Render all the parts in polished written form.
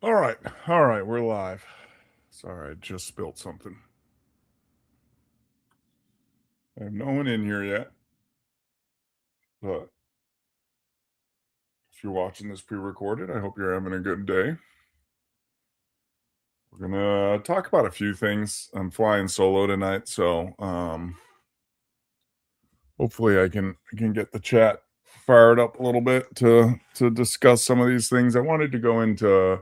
All right. All right. We're live. Sorry, I just spilled something. I have no one in here yet, but if you're watching this pre recorded, I hope you're having a good day. We're going to talk about a few things. I'm flying solo tonight, so hopefully I can get the chat fired up a little bit to discuss some of these things. I wanted to go into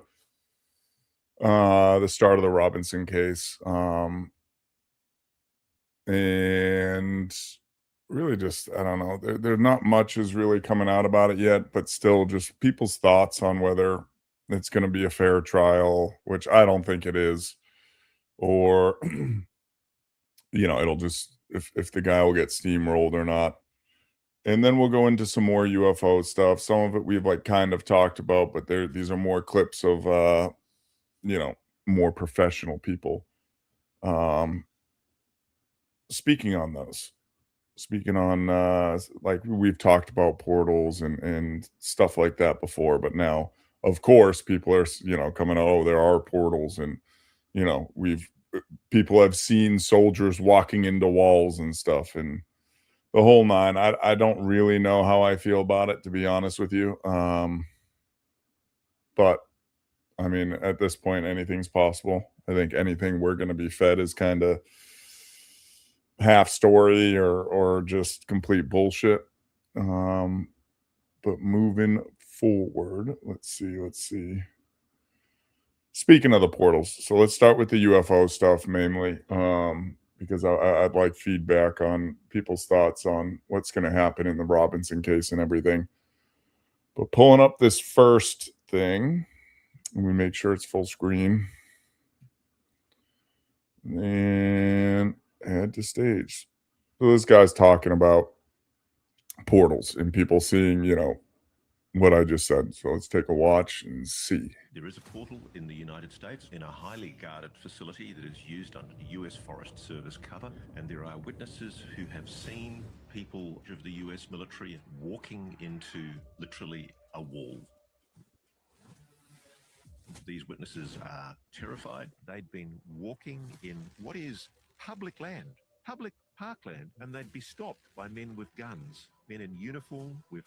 the start of the Robinson case. And really just I don't know, there not much is really coming out about it yet, but still just people's thoughts on whether it's going to be a fair trial, which I don't think it is, or it'll just if the guy will get steamrolled or not. And then we'll go into some more UFO stuff. Some of it we've like kind of talked about, but these are more clips of you know more professional people um speaking on those. Speaking on, like, we've talked about portals and stuff like that before, but now, of course, people are, coming, "Oh, there are portals," and, we've people have seen soldiers walking into walls and stuff, and the whole 9. I don't really know how I feel about it, to be honest with you, but, I mean, at this point, anything's possible. I think anything we're gonna be fed is kinda half story or just complete bullshit. Um, but moving forward, let's see. Speaking of the portals, so let's start with the UFO stuff mainly, because I'd like feedback on people's thoughts on what's going to happen in the Robinson case and everything. But pulling up this first thing, let me make sure it's full screen, and add to stage. So this guy's talking about portals and people seeing, what I just said. So let's take a watch and see. There is a portal in the United States in a highly guarded facility that is used under US Forest Service cover, and there are witnesses who have seen people of the US military walking into literally a wall. These witnesses are terrified. They'd been walking in what is public land, public parkland, and they'd be stopped by men with guns, men in uniform with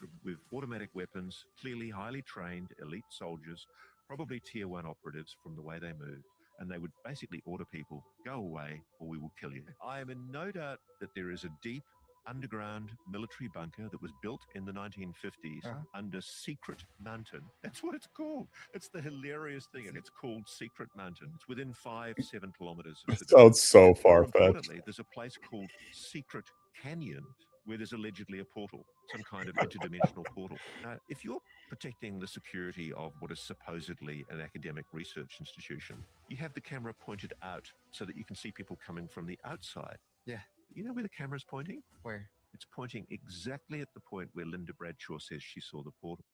automatic weapons, clearly highly trained elite soldiers, probably tier 1 operatives from the way they move. And they would basically order people, go away or we will kill you. I am in no doubt that there is a deep underground military bunker that was built in the 1950s under Secret Mountain. That's what it's called. It's the hilarious thing, and it's called Secret Mountain. It's within 5-7 kilometers of It Sydney. sounds so More far-fetched. importantly, there's a place called Secret Canyon where there's allegedly a portal, some kind of interdimensional portal. Now, if you're protecting the security of what is supposedly an academic research institution, you have the camera pointed out so that you can see people coming from the outside. Yeah. You know where the camera's pointing? Where? It's pointing exactly at the point where Linda Bradshaw says she saw the portal.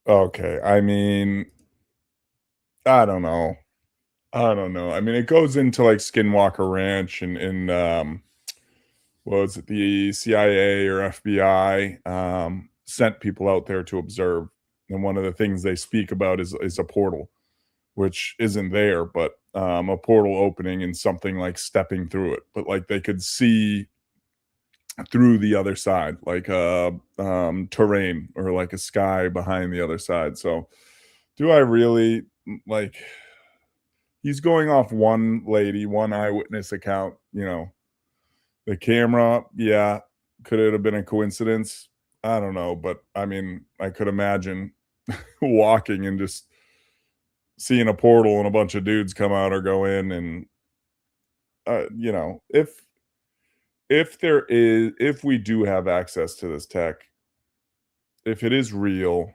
Okay, I mean, I don't know. I mean, it goes into like Skinwalker Ranch and what was it, the CIA or FBI sent people out there to observe. And one of the things they speak about is a portal, which isn't there, but a portal opening and something like stepping through it. But like they could see through the other side, like terrain or like a sky behind the other side. So do I really like he's going off one lady, one eyewitness account, the camera, yeah. Could it have been a coincidence? I don't know, but I mean, I could imagine walking and just seeing a portal and a bunch of dudes come out or go in and if we do have access to this tech, if it is real,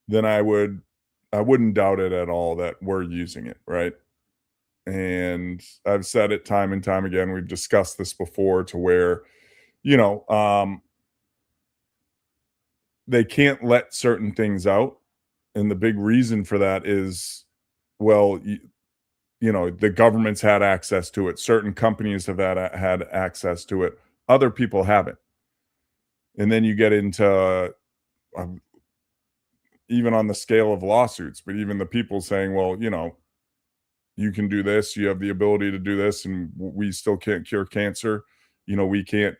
then I wouldn't doubt it at all that we're using it, right? And I've said it time and time again. We've discussed this before to where, you know, um, they can't let certain things out. And the big reason for that is, well, the government's had access to it. Certain companies have had access to it. Other people haven't. And then you get into even on the scale of lawsuits, but even the people saying, well, you can do this, you have the ability to do this, and we still can't cure cancer. We can't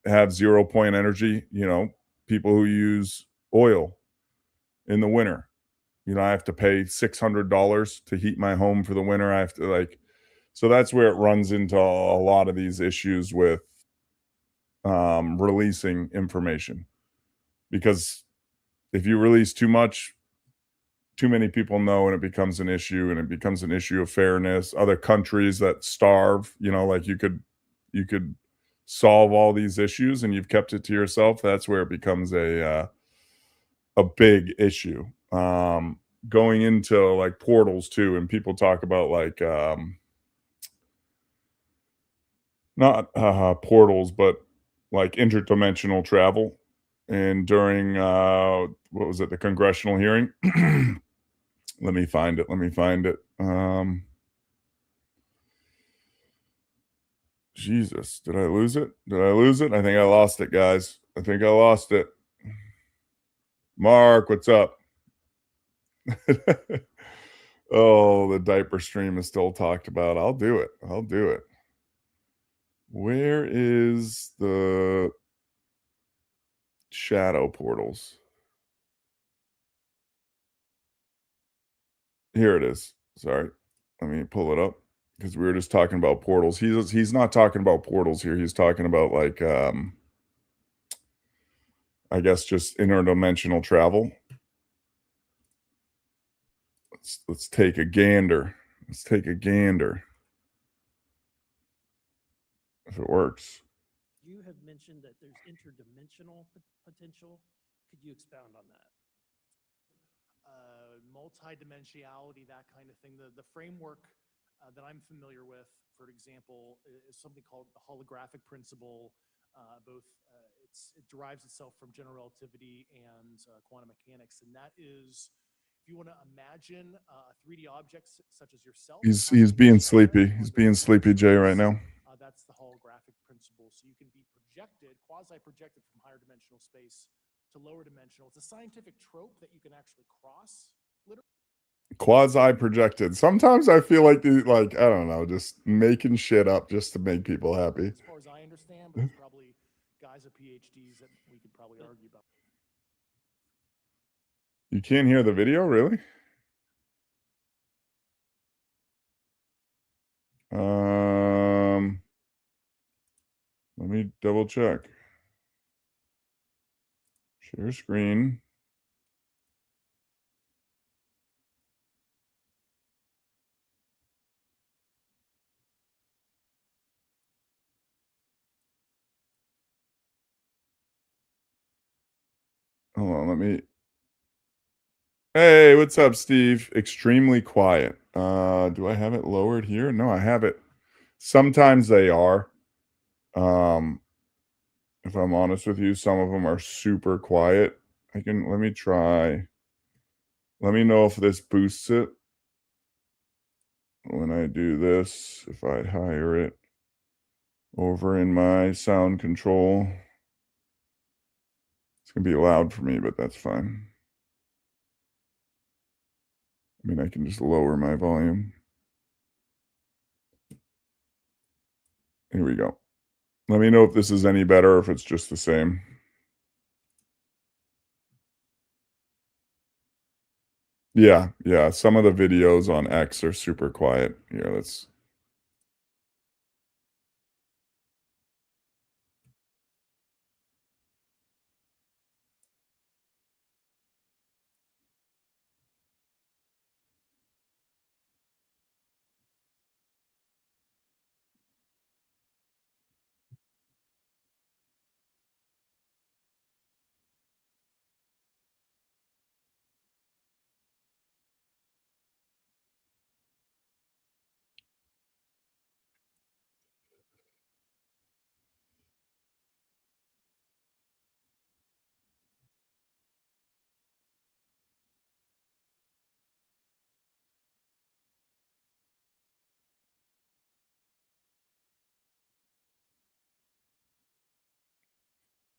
have 0 point energy, people who use oil in the winter. I have to pay $600 to heat my home for the winter. I have to so that's where it runs into a lot of these issues with releasing information. Because if you release too much, too many people know, and it becomes an issue, and it becomes an issue of fairness. Other countries that starve, like you could solve all these issues, and you've kept it to yourself. That's where it becomes a big issue. Going into like portals too, and people talk about like not portals, but like interdimensional travel. And during what was it, the congressional hearing? Let me find it. Let me find it. Jesus, did I lose it? Did I lose it? I think I lost it, guys. I think I lost it. Mark, what's up? Oh, the diaper stream is still talked about. I'll do it. I'll do it. Where is the shadow portals? Here it is. Sorry. Let me pull it up because we were just talking about portals. He's not talking about portals here. He's talking about like I guess just interdimensional travel. Let's take a gander. Let's take a gander. If it works. You have mentioned that there's interdimensional potential. Could you expound on that? Multidimensionality, that kind of thing. The framework that I'm familiar with, for example, is something called the holographic principle. It derives itself from general relativity and quantum mechanics, and that is, if you want to imagine a 3D object such as yourself. He's being sleepy. He's being sleepy, Jay, right now. That's the holographic principle. So you can be projected, quasi-projected from higher dimensional space to lower dimensional. It's a scientific trope that you can actually cross. Quasi projected. Sometimes I feel like I don't know, just making shit up just to make people happy. As far as I understand, but there's probably guys with PhDs that we could probably argue about. You can't hear the video, really? Let me double check. Share screen. Hold on, let me. Hey, what's up, Steve? Extremely quiet. Do I have it lowered here? No, I have it. Sometimes they are. If I'm honest with you, some of them are super quiet. Let me try. Let me know if this boosts it. When I do this, if I hire it over in my sound control, it's going to be loud for me, but that's fine. I mean, I can just lower my volume. Here we go. Let me know if this is any better or if it's just the same. Yeah. Some of the videos on X are super quiet. Here, let's.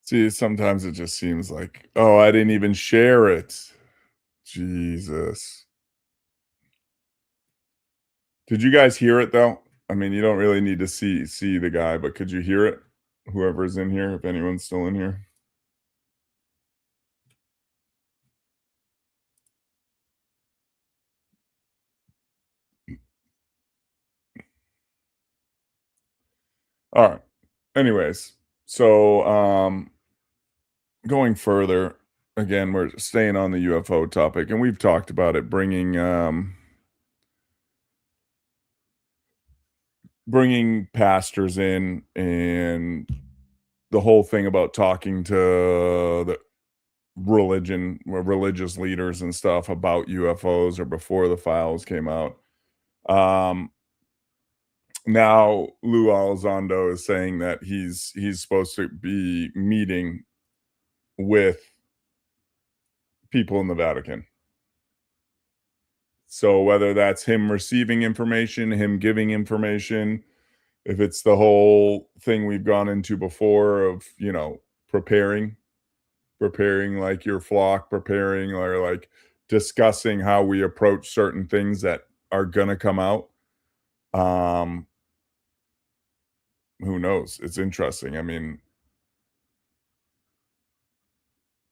See, sometimes it just seems like, oh, I didn't even share it. Jesus. Did you guys hear it though? I mean, you don't really need to see the guy, but could you hear it? Whoever's in here, if anyone's still in here. All right. Anyways, so going further, again, we're staying on the UFO topic, and we've talked about it, bringing pastors in, and the whole thing about talking to the religious leaders and stuff about UFOs or before the files came out. Um, Now Lou Elizondo is saying that he's supposed to be meeting with people in the Vatican. So whether that's him receiving information, him giving information, if it's the whole thing we've gone into before of, preparing like your flock, preparing or like discussing how we approach certain things that are gonna come out. Um, who knows? It's interesting. I mean,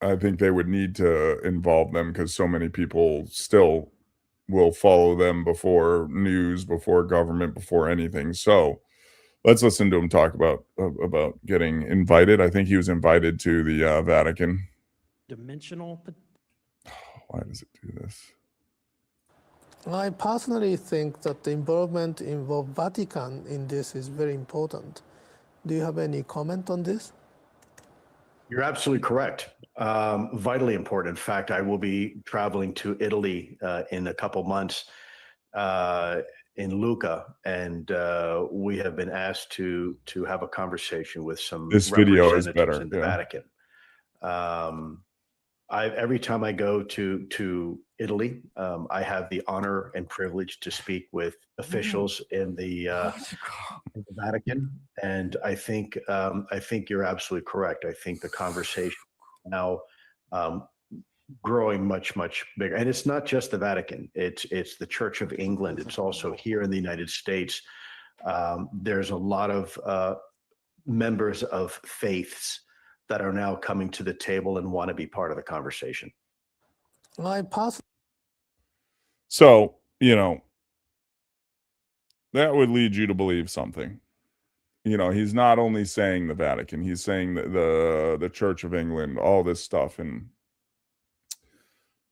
I think they would need to involve them because so many people still will follow them before news, before government, before anything. So let's listen to him talk about getting invited. I think he was invited to the Vatican. Dimensional, Why does it do this? I personally think that the involvement in the Vatican in this is very important. Do you have any comment on this? You're absolutely correct. Vitally important. In fact, I will be traveling to Italy in a couple months in Lucca, and we have been asked to have a conversation with some This video is representatives better. in the Yeah. Vatican. Every time I go to Italy, I have the honor and privilege to speak with officials in the Vatican, and I think you're absolutely correct. I think the conversation now um, growing much bigger, and it's not just the Vatican. It's the Church of England. It's also here in the United States. There's a lot of members of faiths that are now coming to the table and want to be part of the conversation. I personally So, that would lead you to believe something. He's not only saying the Vatican, he's saying the Church of England, all this stuff, and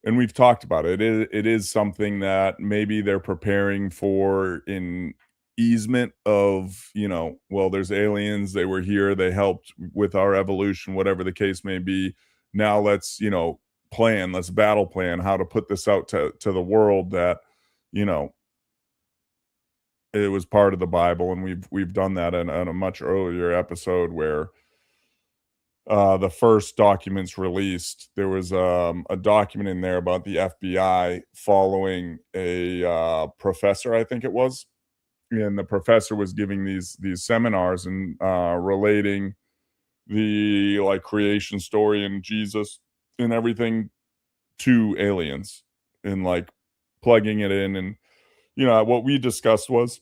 we've talked about it. It is something that maybe they're preparing for in easement of, well, there's aliens, they were here, they helped with our evolution, whatever the case may be. Now let's, let's battle plan how to put this out to the world that, you know, it was part of the Bible, and we've done that in a much earlier episode where the first documents released, there was a document in there about the FBI following a professor, I think it was, and the professor was giving these seminars and relating the like creation story and Jesus and everything to aliens and like plugging it in. And what we discussed was,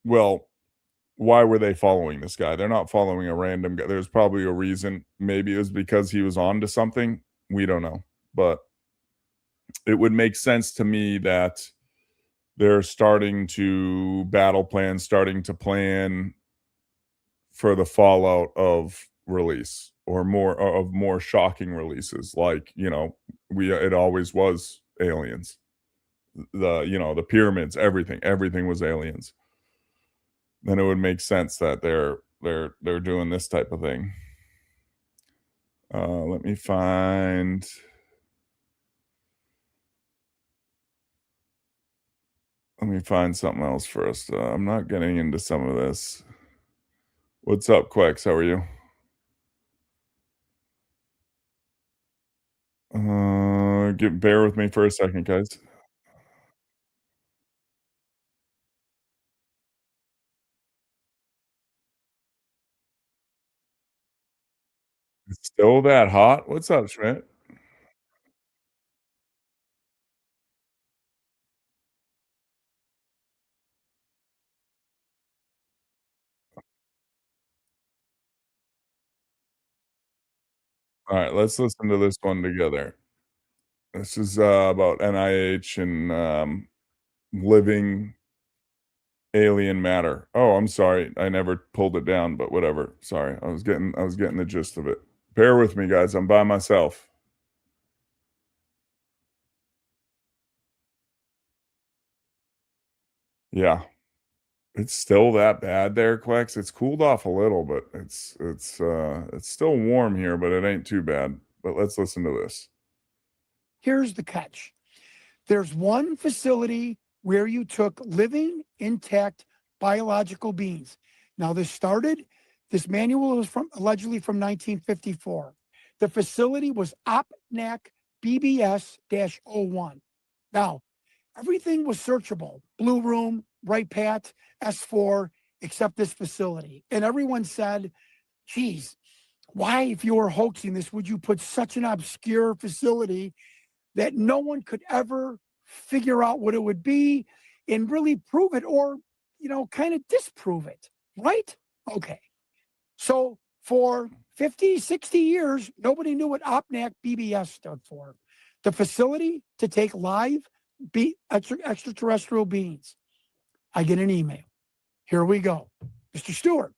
well, why were they following this guy? They're not following a random guy. There's probably a reason. Maybe it was because he was on to something. We don't know. But it would make sense to me that they're starting to battle plan, starting to plan for the fallout of release or more shocking releases. Like, it always was aliens. The pyramids, everything was aliens. Then it would make sense that they're doing this type of thing. Let me find something else first. I'm not getting into some of this. What's up, Quex? How are you? Bear with me for a second, guys. It's still that hot? What's up, Schmidt? All right, let's listen to this one together. This is about NIH and living alien matter. Oh, I'm sorry. I never pulled it down, but whatever. Sorry. I was getting the gist of it. Bear with me, guys. I'm by myself. Yeah. It's still that bad there, Quex. It's cooled off a little, but it's still warm here, but it ain't too bad. But let's listen to this. Here's the catch. There's one facility where you took living, intact biological beings. Now, this manual was allegedly from 1954. The facility was OPNAC BBS-01. Now, everything was searchable. Blue Room, Right Pat, S4, except this facility. And everyone said, geez, why, if you were hoaxing this, would you put such an obscure facility that no one could ever figure out what it would be and really prove it, or, kind of disprove it, right? Okay. So for 50, 60 years, nobody knew what OPNAC BBS stood for. The facility to take live extraterrestrial beings. I get an email. Here we go. Mr. Stewart,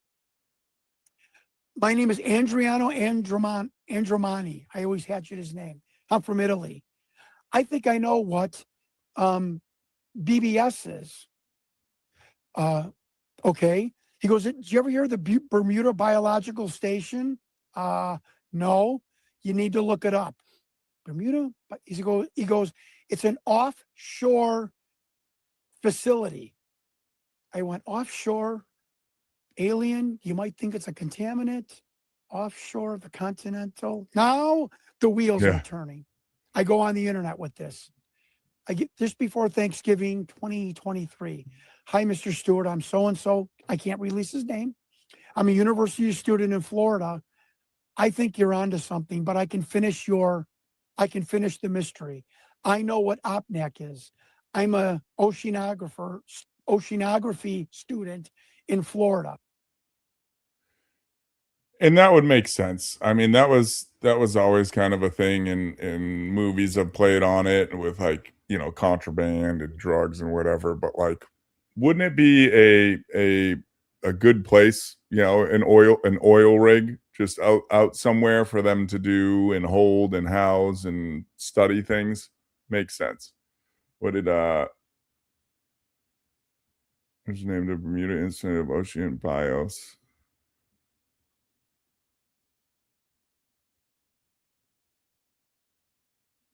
my name is Andriano Andromani. I always hatchet his name. I'm from Italy. I think I know what BBS is. Okay. He goes, did you ever hear of the Bermuda Biological Station? No. You need to look it up. Bermuda? He goes, it's an offshore facility. I went, offshore, alien? You might think it's a contaminant. Offshore, the continental. Now the wheels are turning. I go on the internet with this. I get just before Thanksgiving 2023. Hi, Mr. Stewart. I'm so-and-so. I can't release his name. I'm a university student in Florida. I think you're onto something, but I can finish the mystery. I know what OPNAC is. I'm a oceanography student in Florida. And that would make sense. I mean, that was always kind of a thing in movies have played on it with, like, contraband and drugs and whatever. But, like, wouldn't it be a good place, an oil rig just out somewhere for them to do and hold and house and study things? Makes sense. What did what's the name of the Bermuda Institute of Ocean Bios?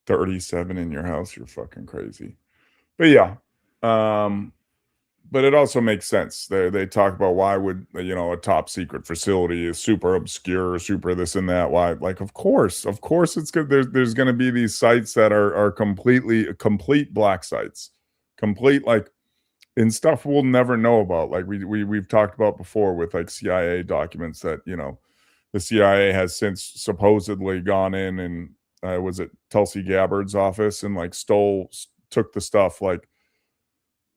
$37 in your house, you're fucking crazy. But yeah, but it also makes sense. They talk about why would a top secret facility is super obscure, super this and that. Why? Like, of course it's good. There's going to be these sites that are complete black sites, complete, like, in stuff we'll never know about. Like we've talked about before with, like, CIA documents that the CIA has since supposedly gone in and was it Tulsi Gabbard's office and, like, took the stuff, like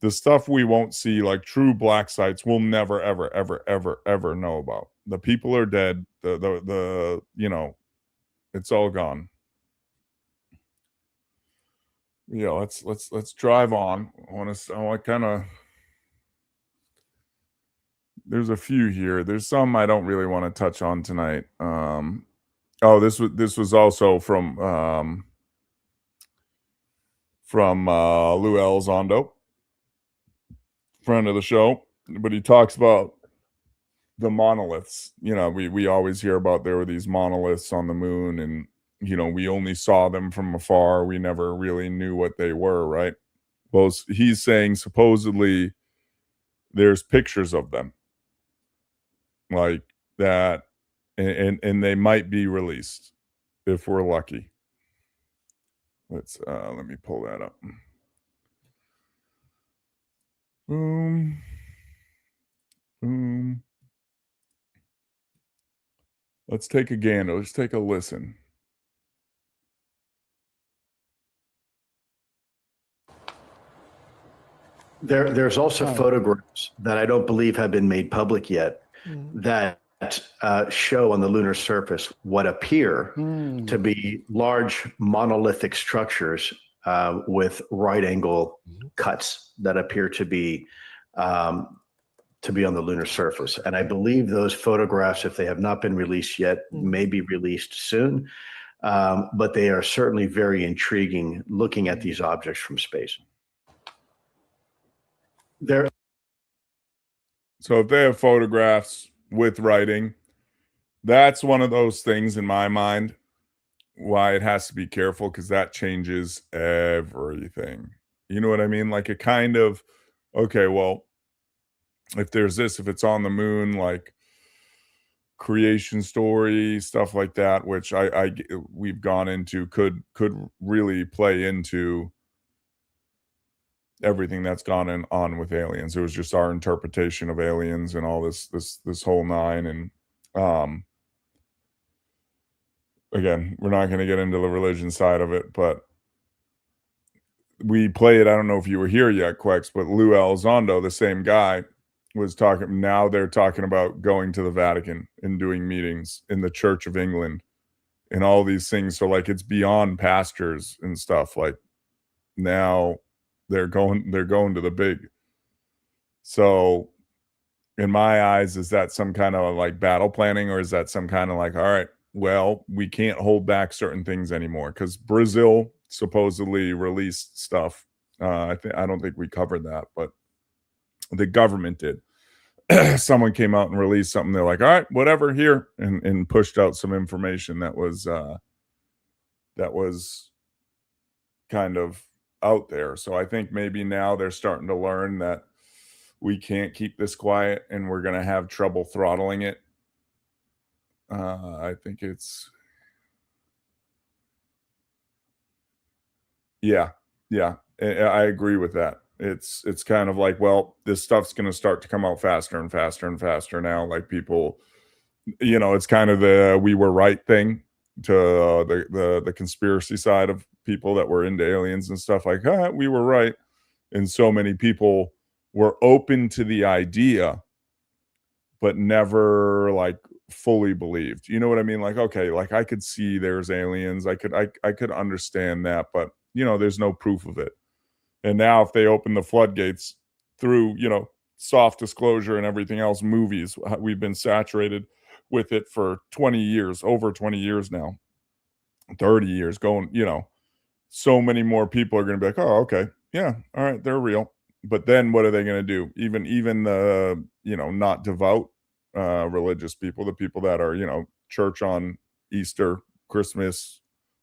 the stuff we won't see, like true black sites we'll never ever know about. The people are dead. The it's all gone. Yeah, let's drive on. I want to kind of, there's a few here. There's some I don't really want to touch on tonight. Oh, this was also from Lou Elizondo, friend of the show, but he talks about the monoliths. We always hear about there were these monoliths on the moon, and we only saw them from afar. We never really knew what they were, right? Well, he's saying supposedly there's pictures of them like that, and they might be released if we're lucky. Let me pull that up. Boom. Let's take a gander. Let's take a listen. There's also photographs that I don't believe have been made public yet that show on the lunar surface what appear to be large monolithic structures with right angle cuts that appear to be on the lunar surface. And I believe those photographs, if they have not been released yet, may be released soon. But they are certainly very intriguing looking at these objects from space. So if they have photographs with writing, that's one of those things in my mind why it has to be careful, because that changes everything. You know what I mean? Like, it kind of, okay, well, if there's this, if it's on the moon, like creation story, stuff like that, which we've gone into, could really play into everything that's gone on with aliens. It was just our interpretation of aliens and all this whole nine. And again, we're not going to get into the religion side of it, but we played, I don't know if you were here yet, Quex, but Lou Elizondo, the same guy, was talking. Now they're talking about going to the Vatican and doing meetings in the Church of England and all these things. So like, it's beyond pastors and stuff. Like, now they're going to the big. So in my eyes, is that some kind of like battle planning, or is that some kind of like, all right, well, we can't hold back certain things anymore? Because Brazil supposedly released stuff. I don't think we covered that, but the government did. Someone came out and released something. They're like, all right, whatever, here, and pushed out some information that was kind of out there. So I think maybe now they're starting to learn that we can't keep this quiet, and we're going to have trouble throttling it. I think it's, yeah, I agree with that. It's kind of like, well, this stuff's going to start to come out faster and faster and faster now. Like, people, it's kind of the we were right thing to the conspiracy side of people that were into aliens and stuff. Like, we were right. And so many people were open to the idea, but never like fully believed. You know what I mean? Like, okay, like, I could see there's aliens. I could understand that, but there's no proof of it. And now if they open the floodgates through, soft disclosure and everything else, movies, we've been saturated with it for 20 years, over 20 years now, 30 years going, so many more people are going to be like, oh, okay, yeah, all right, they're real. But then what are they going to do? Even the, not devout religious people, the people that are, church on Easter, Christmas,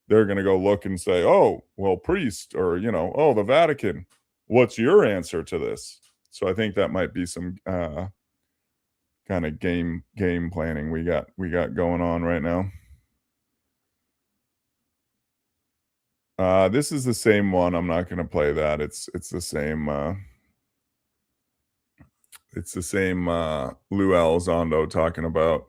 they're going to go look and say, oh, well, priest, or, oh, the Vatican, what's your answer to this? So I think that might be some kind of game planning we got going on right now. This is the same one. I'm not going to play that. It's the same. It's the same Lou Elizondo talking about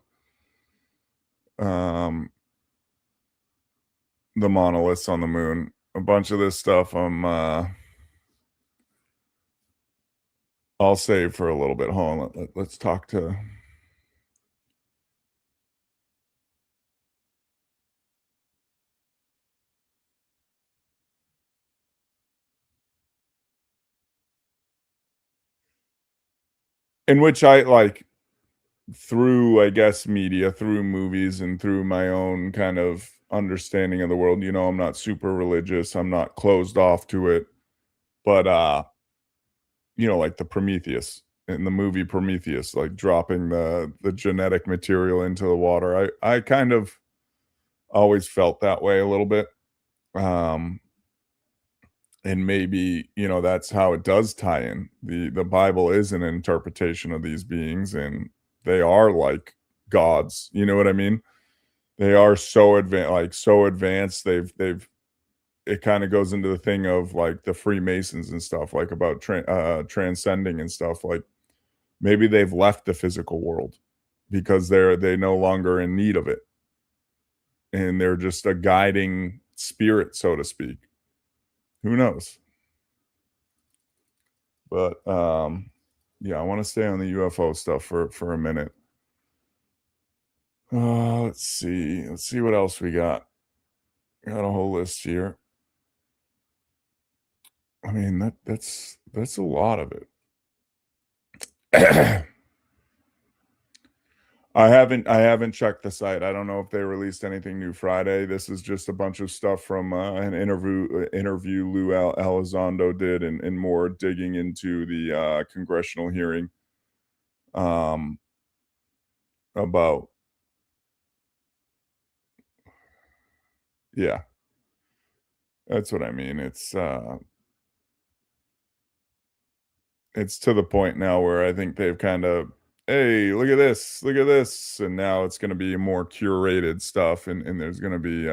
the monoliths on the moon. A bunch of this stuff I'll save for a little bit. Hold on. Let's talk to. In which I like, through, I guess, media, through movies, and through my own kind of understanding of the world. I'm not super religious. I'm not closed off to it. But like the Prometheus, in the movie Prometheus, like dropping the genetic material into the water. I kind of always felt that way a little bit. And maybe, that's how it does tie in. The Bible is an interpretation of these beings, and they are like gods. You know what I mean? They are so advanced. They've it kind of goes into the thing of like the Freemasons and stuff, like about transcending and stuff. Like, maybe they've left the physical world because they no longer in need of it, and they're just a guiding spirit, so to speak. Who knows? But yeah, I want to stay on the UFO stuff for a minute. Let's see. Let's see what else we got. Got a whole list here. I mean, that's a lot of it. I haven't checked the site. I don't know if they released anything new Friday. This is just a bunch of stuff from an interview Lou Elizondo did, and more digging into the congressional hearing about, yeah, that's what I mean. It's to the point now where I think they've kind of, hey, look at this, and now it's going to be more curated stuff, and there's going to be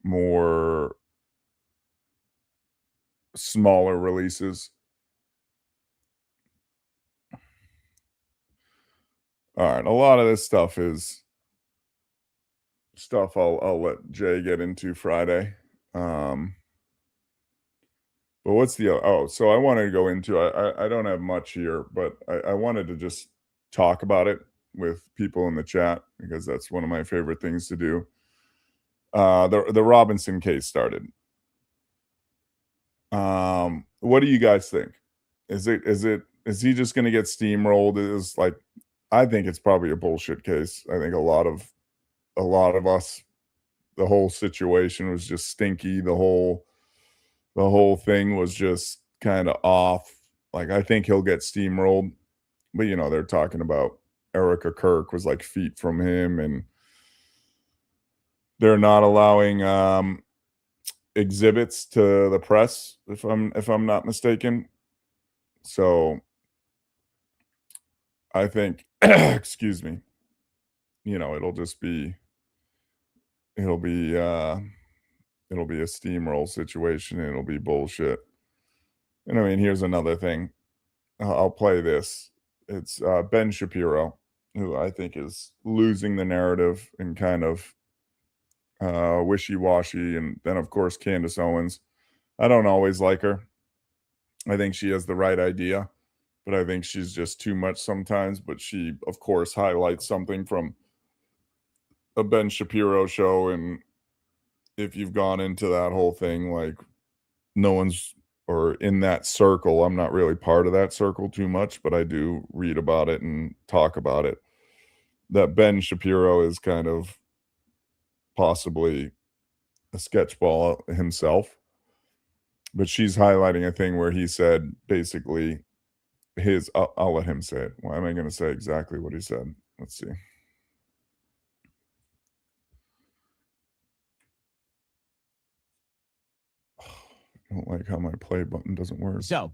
more smaller releases. All right, a lot of this stuff is stuff I'll let Jay get into Friday. But what's the so I wanted to go into, I don't have much here, but I wanted to just talk about it with people in the chat because that's one of my favorite things to do. The Robinson case started. What do you guys think? Is he just going to get steamrolled? Is like, I think it's probably a bullshit case. I think a lot of us, the whole situation was just stinky. The whole thing was just kind of off. Like, I think he'll get steamrolled, but they're talking about Erica Kirk was like feet from him, and they're not allowing exhibits to the press, if I'm not mistaken. So I think excuse me, it'll be a steamroll situation, and it'll be bullshit. And I mean, here's another thing. I'll play this. It's Ben Shapiro, who I think is losing the narrative and kind of wishy-washy. And then, of course, Candace Owens. I don't always like her. I think she has the right idea, but I think she's just too much sometimes. But she, of course, highlights something from a Ben Shapiro show. And if you've gone into that whole thing, like, no one's, or in that circle, I'm not really part of that circle too much, but I do read about it and talk about it, that Ben Shapiro is kind of possibly a sketchball himself. But she's highlighting a thing where he said basically I'll let him say it. Why am I going to say exactly what he said? Let's see. I don't like how my play button doesn't work. So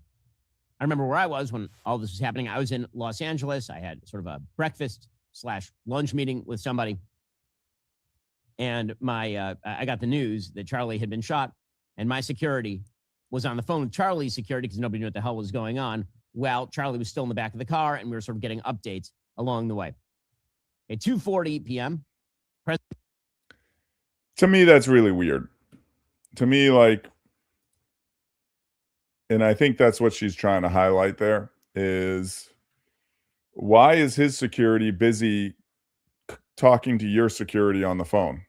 I remember where I was when all this was happening. I was in Los Angeles. I had sort of a breakfast/lunch meeting with somebody. And I got the news that Charlie had been shot, and my security was on the phone with Charlie's security because nobody knew what the hell was going on. Well, Charlie was still in the back of the car, and we were sort of getting updates along the way. At 2:40 p.m. To me, that's really weird. To me, like, and I think that's what she's trying to highlight there, is why is his security busy talking to your security on the phone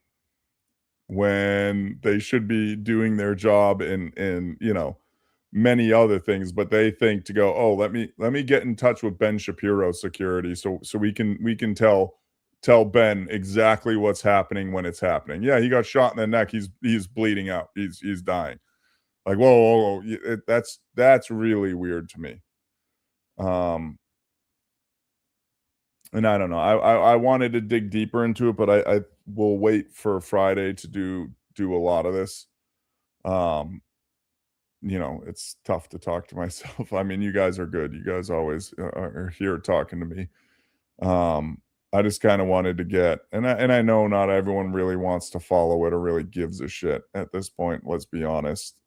when they should be doing their job in many other things? But they think to go, oh, let me get in touch with Ben Shapiro's security so we can tell Ben exactly what's happening when it's happening. Yeah, he got shot in the neck. He's bleeding out. He's dying. Like, whoa. That's really weird to me. And I don't know. I wanted to dig deeper into it, but I will wait for Friday to do a lot of this. It's tough to talk to myself. I mean, you guys are good. You guys always are here talking to me. I just kind of wanted to get, and I know not everyone really wants to follow it or really gives a shit at this point. Let's be honest.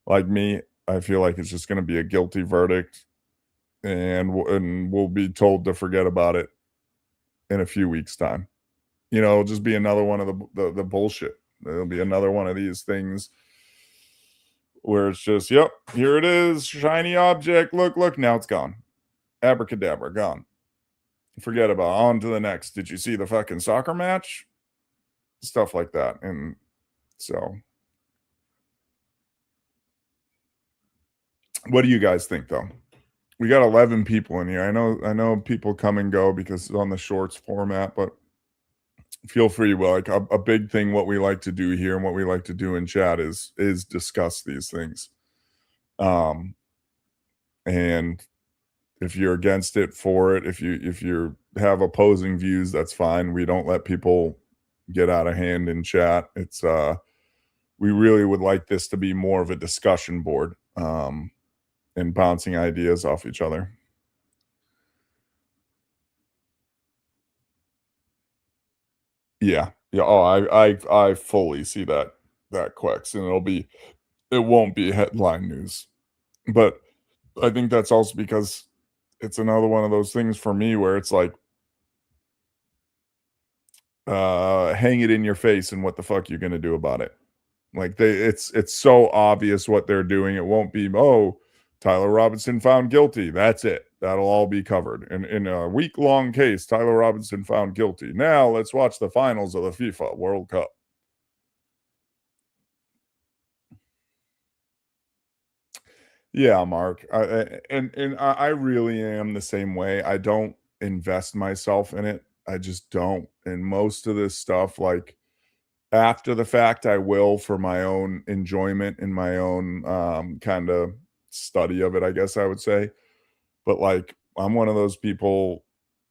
Like me, I feel like it's just going to be a guilty verdict, and we'll be told to forget about it in a few weeks' time. It'll just be another one of the bullshit. There'll be another one of these things where it's just, yep, here it is, shiny object. Look, now it's gone. Abracadabra, gone. forget about on to the next. Did you see the fucking soccer match? Stuff like that. And so what do you guys think though? We got 11 people in here. I know people come and go because it's on the shorts format, but feel free. Well, like a big thing what we like to do here and what we like to do in chat is discuss these things. And if you're against it, for it, if you have opposing views, that's fine. We don't let people get out of hand in chat. It's we really would like this to be more of a discussion board, and bouncing ideas off each other. Yeah. Oh, I fully see that Quex, and it won't be headline news. But I think that's also because it's another one of those things for me where it's like, hang it in your face and what the fuck you're gonna do about it. Like it's so obvious what they're doing. It won't be, oh, Tyler Robinson found guilty. That's it. That'll all be covered. In a week-long case, Tyler Robinson found guilty. Now let's watch the finals of the FIFA World Cup. Yeah, Mark. I really am the same way. I don't invest myself in it. I just don't. And most of this stuff, like after the fact, I will for my own enjoyment and my own kind of study of it, I guess I would say. But like I'm one of those people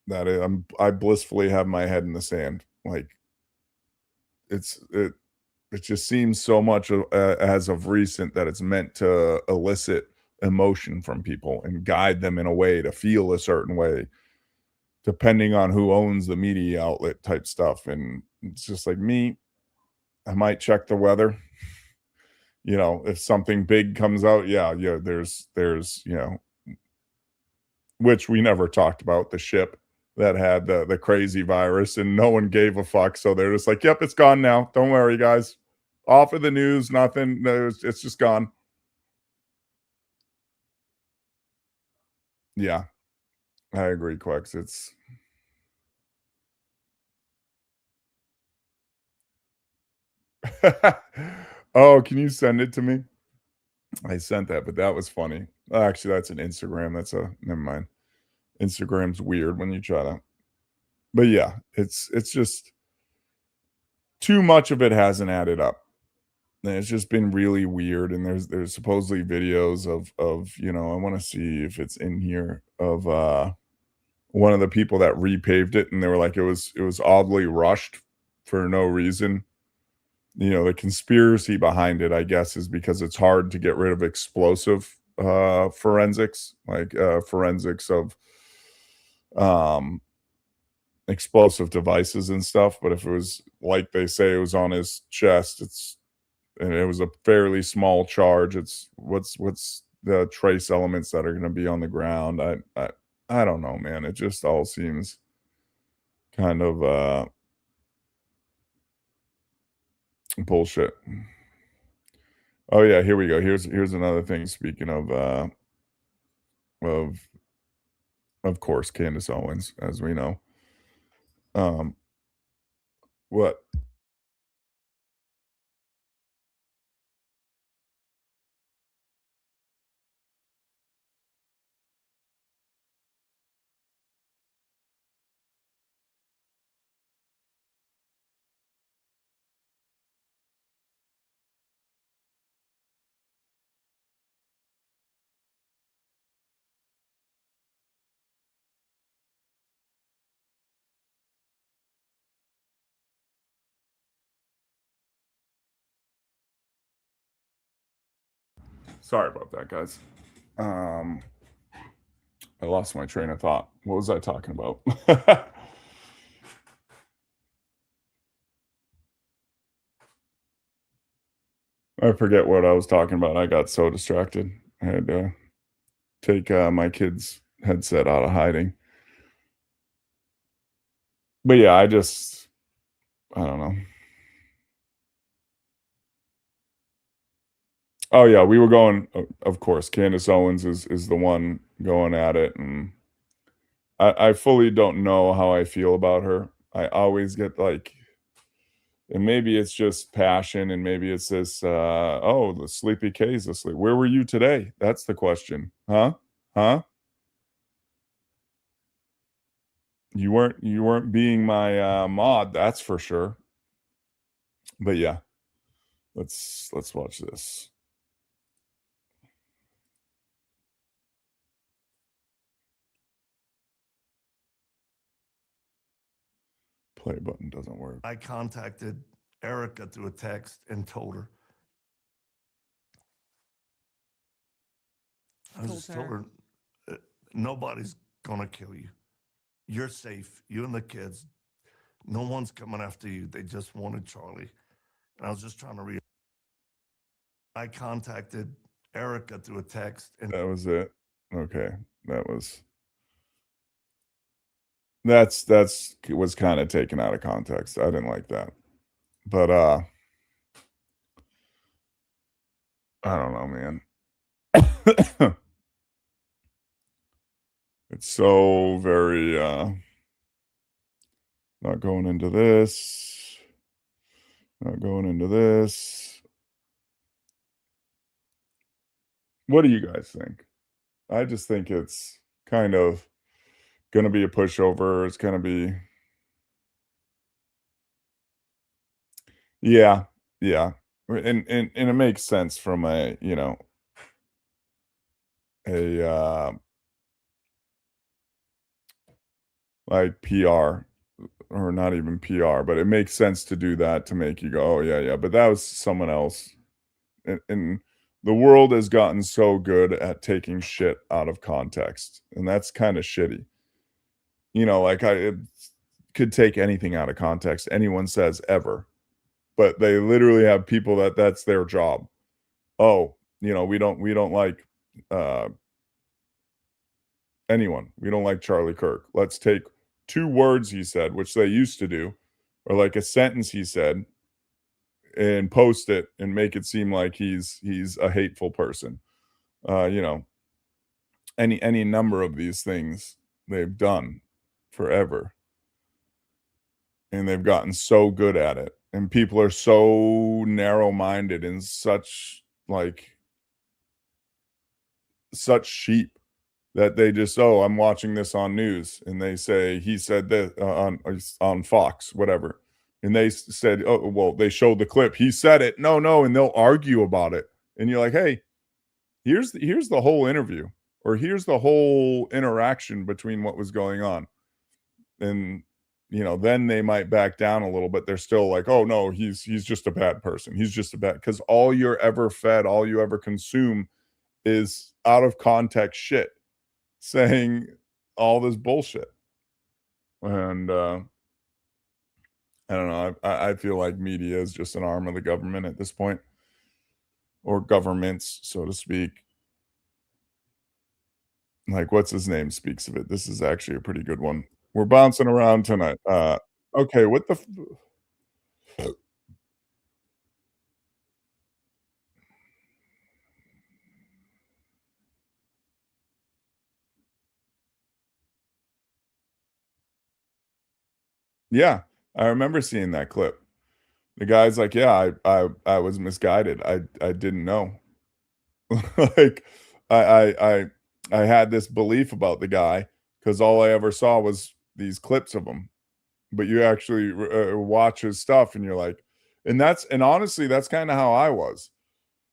that I blissfully have my head in the sand. Like it just seems so much as of recent that it's meant to elicit emotion from people and guide them in a way to feel a certain way, depending on who owns the media outlet type stuff. And it's just like me, I might check the weather. You know, if something big comes out, yeah, there's, you know, which we never talked about, the ship that had the crazy virus and no one gave a fuck. So they're just like, yep, it's gone now. Don't worry, guys. Off of the news, nothing. No, it's just gone. Yeah, I agree, Quex. It's oh, can you send it to me? I sent that, but that was funny. Actually, that's an Instagram. Never mind. Instagram's weird when you try to, but yeah, it's just too much of it hasn't added up. And it's just been really weird. And there's supposedly videos of, you know, I want to see if it's in here, of one of the people that repaved it, and they were like, it was oddly rushed for no reason. You know, the conspiracy behind it, I guess, is because it's hard to get rid of explosive forensics, like forensics of um explosive devices and stuff. But if it was like they say it was on his chest, and it was a fairly small charge, it's what's the trace elements that are going to be on the ground. I don't know, man. It just all seems kind of bullshit. Oh yeah, here we go. Here's another thing. Speaking of course, Candace Owens, as we know. What? Sorry about that, guys. I lost my train of thought. What was I talking about? I forget what I was talking about. I got so distracted. I had to take my kid's headset out of hiding. But yeah, I don't know. Oh yeah, we were going. Of course, Candace Owens is the one going at it, and I fully don't know how I feel about her. I always get like, and maybe it's just passion, and maybe it's this, oh, the sleepy K's asleep. Where were you today? That's the question. Huh? Huh? You weren't being my mod, that's for sure. But yeah, let's watch this. Play button doesn't work. I contacted Erica through a text and told her. I just told her, nobody's gonna kill you. You're safe. You and the kids. No one's coming after you. They just wanted Charlie. And I was just trying to read. I contacted Erica through a text and That was it. Okay. That's was kind of taken out of context. I didn't like that. But I don't know, man. It's so very not going into this. Not going into this. What do you guys think? I just think it's kind of going to be a pushover. It's going to be, yeah, yeah, and it makes sense from a like PR, or not even PR, but it makes sense to do that to make you go, oh yeah, yeah. But that was someone else, and the world has gotten so good at taking shit out of context, and that's kind of shitty. Like it could take anything out of context. Anyone says ever, but they literally have people that's their job. Oh, we don't like anyone. We don't like Charlie Kirk. Let's take 2 words he said, which they used to do, or like a sentence he said, and post it and make it seem like he's a hateful person. Any number of these things they've done forever. And they've gotten so good at it. And people are so narrow-minded and such sheep that they just, oh, I'm watching this on news, and they say he said that on Fox, whatever, and they said, oh, well, they showed the clip, he said it, no, and they'll argue about it, and you're like, hey, here's the whole interview, or here's the whole interaction between what was going on, and then they might back down a little, but they're still like, oh no, he's just a bad person, he's just a bad, because all you're ever fed, all you ever consume is out of context shit, saying all this bullshit. And I don't know, I feel like media is just an arm of the government at this point, or governments, so to speak. Like, what's his name speaks of it. This is actually a pretty good one. We're bouncing around tonight. Okay, what the yeah, I remember seeing that clip. The guy's like, yeah, I was misguided. I didn't know. Like, I had this belief about the guy because all I ever saw was these clips of him. But you actually watch his stuff, and you're like, and honestly, that's kind of how I was,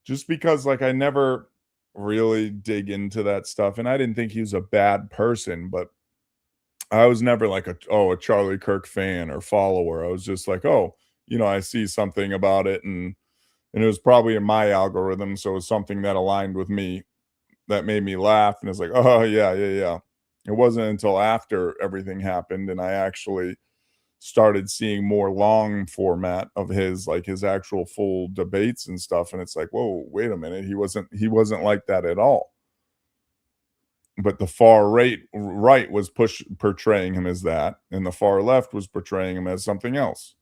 just because like I never really dig into that stuff, and I didn't think he was a bad person, but I was never like a Charlie Kirk fan or follower. I was just like, oh, I see something about it, and it was probably in my algorithm, so it was something that aligned with me that made me laugh, and it's like, oh yeah, yeah, yeah. It wasn't until after everything happened and I actually started seeing more long format of his actual full debates and stuff, and it's like, whoa, wait a minute, he wasn't like that at all. But the far right was portraying him as that, and the far left was portraying him as something else.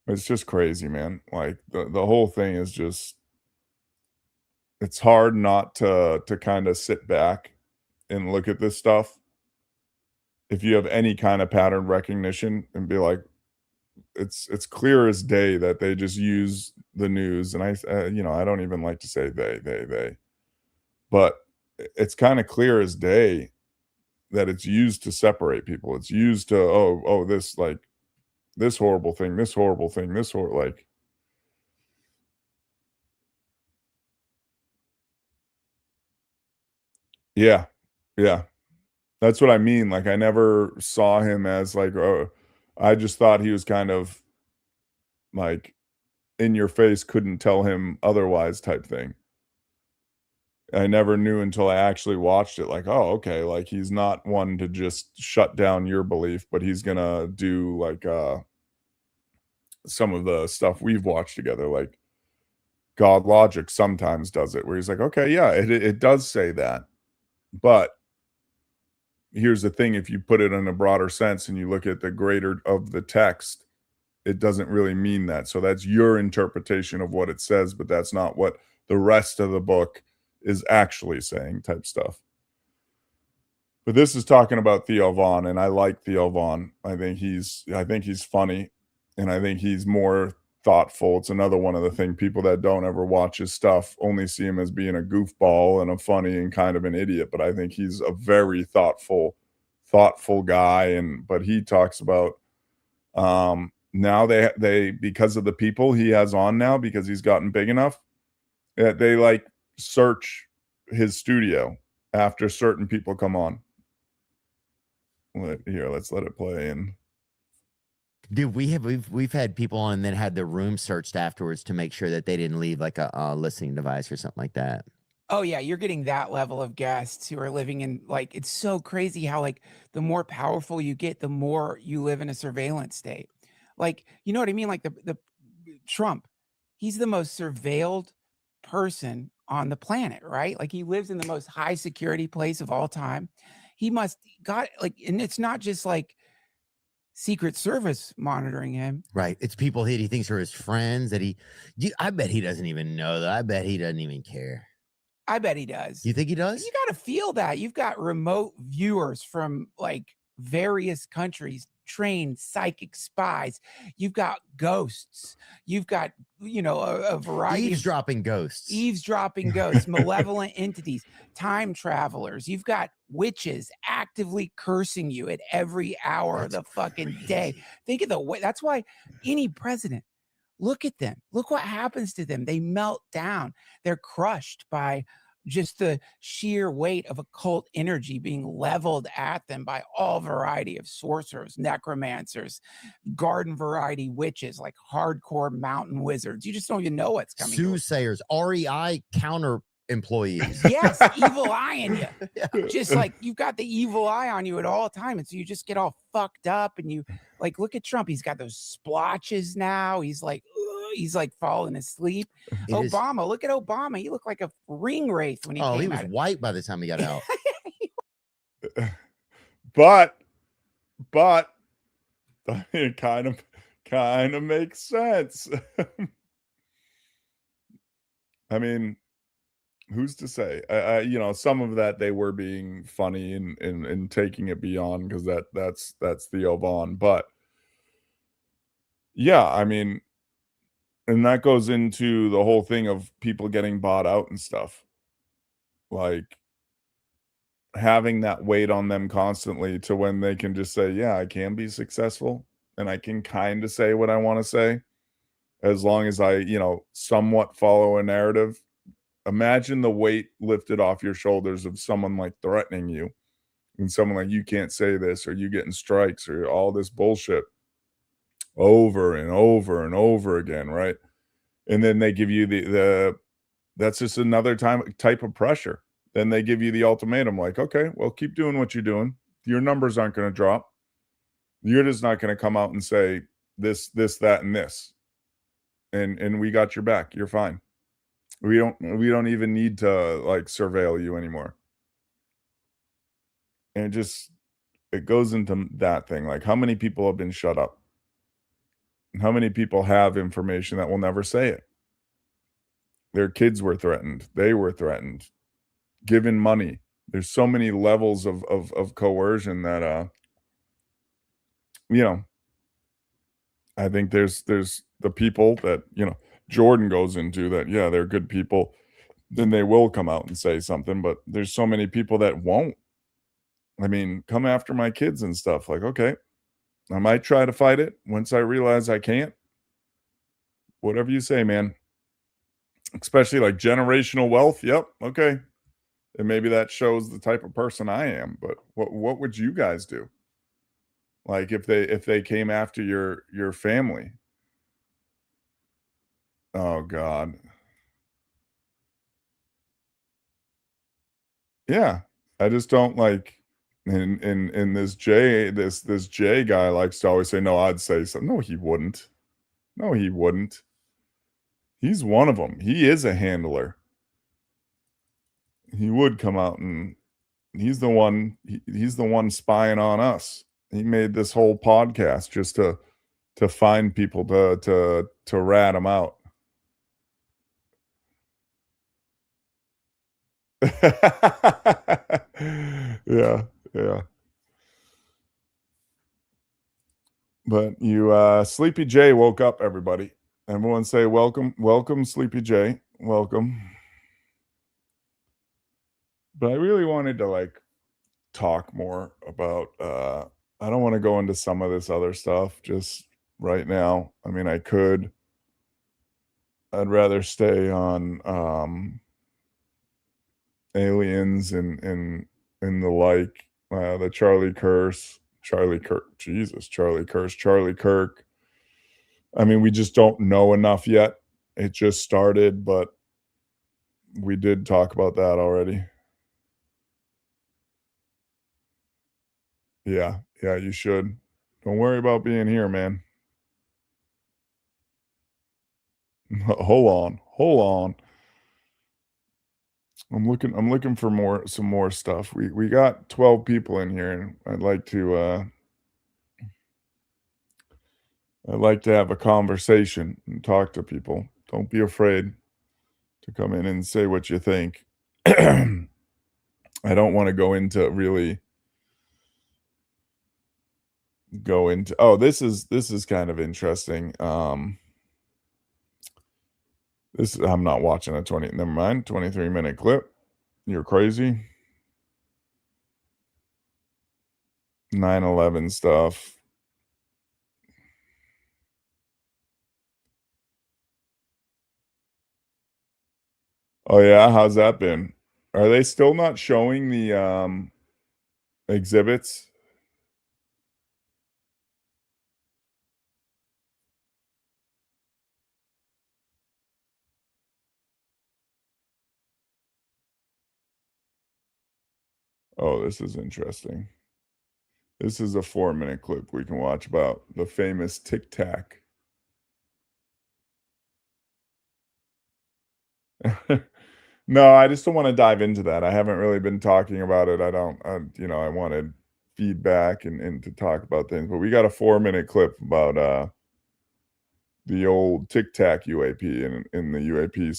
It's just crazy, man. Like the whole thing is just, it's hard not to kind of sit back and look at this stuff if you have any kind of pattern recognition, and be like, it's clear as day that they just use the news. And I don't even like to say they, but it's kind of clear as day that it's used to separate people. It's used to, this, like, this horrible thing, this horrible thing, like, yeah, yeah. That's what I mean. Like, I never saw him as like, I just thought he was kind of like in your face, couldn't tell him otherwise type thing. I never knew until I actually watched it, like, oh, okay, like, he's not one to just shut down your belief, but he's gonna do, like, some of the stuff we've watched together, like, God Logic sometimes does it, where he's like, "Okay, yeah, it does say that, but here's the thing, if you put it in a broader sense and you look at the greater of the text, it doesn't really mean that. So that's your interpretation of what it says, but that's not what the rest of the book is actually saying," type stuff. But this is talking about Theo Von, and I like Theo Von. I think he's funny, and I think he's more thoughtful. It's another one of the thing, people that don't ever watch his stuff only see him as being a goofball and a funny and kind of an idiot. But I think he's a very thoughtful guy. And but he talks about now they because of the people he has on now, because he's gotten big enough, that they like search his studio after certain people come on. Here, let's let it play. And Dude, we've had people on and then had their room searched afterwards to make sure that they didn't leave like a listening device or something like that. Oh yeah, you're getting that level of guests who are living in, like, it's so crazy how, like, the more powerful you get, the more you live in a surveillance state. Like, you know what I mean? Like the Trump, he's the most surveilled person on the planet, right? Like, he lives in the most high security place of all time. He must got, like, and it's not just like Secret Service monitoring him. Right. It's people that he thinks are his friends that I bet he doesn't even know that. I bet he doesn't even care. I bet he does. You think he does? You got to feel that. You've got remote viewers from like various countries, trained psychic spies. You've got ghosts. You've got, a variety Eavesdropping ghosts. Eavesdropping ghosts, malevolent entities, time travelers. You've got witches actively cursing you at every hour of the fucking day. Think of the way. That's why any president, look at them. Look what happens to them. They melt down. They're crushed by just the sheer weight of occult energy being leveled at them by all variety of sorcerers, necromancers, garden variety witches, like hardcore mountain wizards. You just don't even know what's coming. Soothsayers, REI counter employees. Yes, evil eye in you. Yeah. Just like you've got the evil eye on you at all time. And so you just get all fucked up and you like, look at Trump. He's got those splotches now. He's like falling asleep. Obama, look at Obama. He looked like a ring wraith when he came he was out. white by the time he got out. but it kind of makes sense. I mean, who's to say? Some of that they were being funny and taking it beyond, because that's Theo Von. But yeah, I mean, and that goes into the whole thing of people getting bought out and stuff. Like having that weight on them constantly to when they can just say, yeah, I can be successful and I can kind of say what I want to say, as long as I, somewhat follow a narrative. Imagine the weight lifted off your shoulders of someone like threatening you, and someone like, you can't say this, or you getting strikes, or all this bullshit over and over and over again, right? And then they give you the that's just another type of pressure. Then they give you the ultimatum, like, okay, well, keep doing what you're doing. Your numbers aren't going to drop. You're just not going to come out and say this, that, and this. And we got your back. You're fine. We don't even need to like surveil you anymore. And it goes into that thing. Like, how many people have been shut up? How many people have information that will never say it? Their kids were threatened. They were threatened. Given money. There's so many levels of coercion that you know, I think there's the people that, you know, Jordan goes into that, yeah, they're good people, then they will come out and say something, but there's so many people that won't. I mean, come after my kids and stuff. Like, okay, I might try to fight it once I realize I can't. Whatever you say, man. Especially like generational wealth. Yep. Okay. And maybe that shows the type of person I am. But what would you guys do? Like if they came after your family? Oh God. Yeah. I just don't like in this Jay guy likes to always say, no, I'd say so. No, he wouldn't. No, he wouldn't. He's one of them. He is a handler. He would come out and he's the one spying on us. He made this whole podcast just to find people to rat him out. Yeah, yeah. But you Sleepy J woke up, everybody. Everyone say welcome, Sleepy J. Welcome. But I really wanted to like talk more about I don't want to go into some of this other stuff just right now. I mean, I could. I'd rather stay on aliens and the like, the Charlie Kirk, Charlie Kirk. I mean, we just don't know enough yet. It just started, but we did talk about that already. Yeah, you should. Don't worry about being here, man. Hold on. I'm looking for some more stuff. We got 12 people in here, and I'd like to have a conversation and talk to people. Don't be afraid to come in and say what you think. I don't want to go into oh, this is kind of interesting. I'm not watching a 23-minute clip. You're crazy. 9/11 stuff. Oh yeah, how's that been? Are they still not showing the exhibits? Oh, this is interesting. This is a 4-minute clip we can watch about the famous Tic Tac. No, I just don't want to dive into that. I haven't really been talking about it. I wanted feedback and to talk about things, but we got a 4-minute clip about the old Tic Tac UAP in the UAP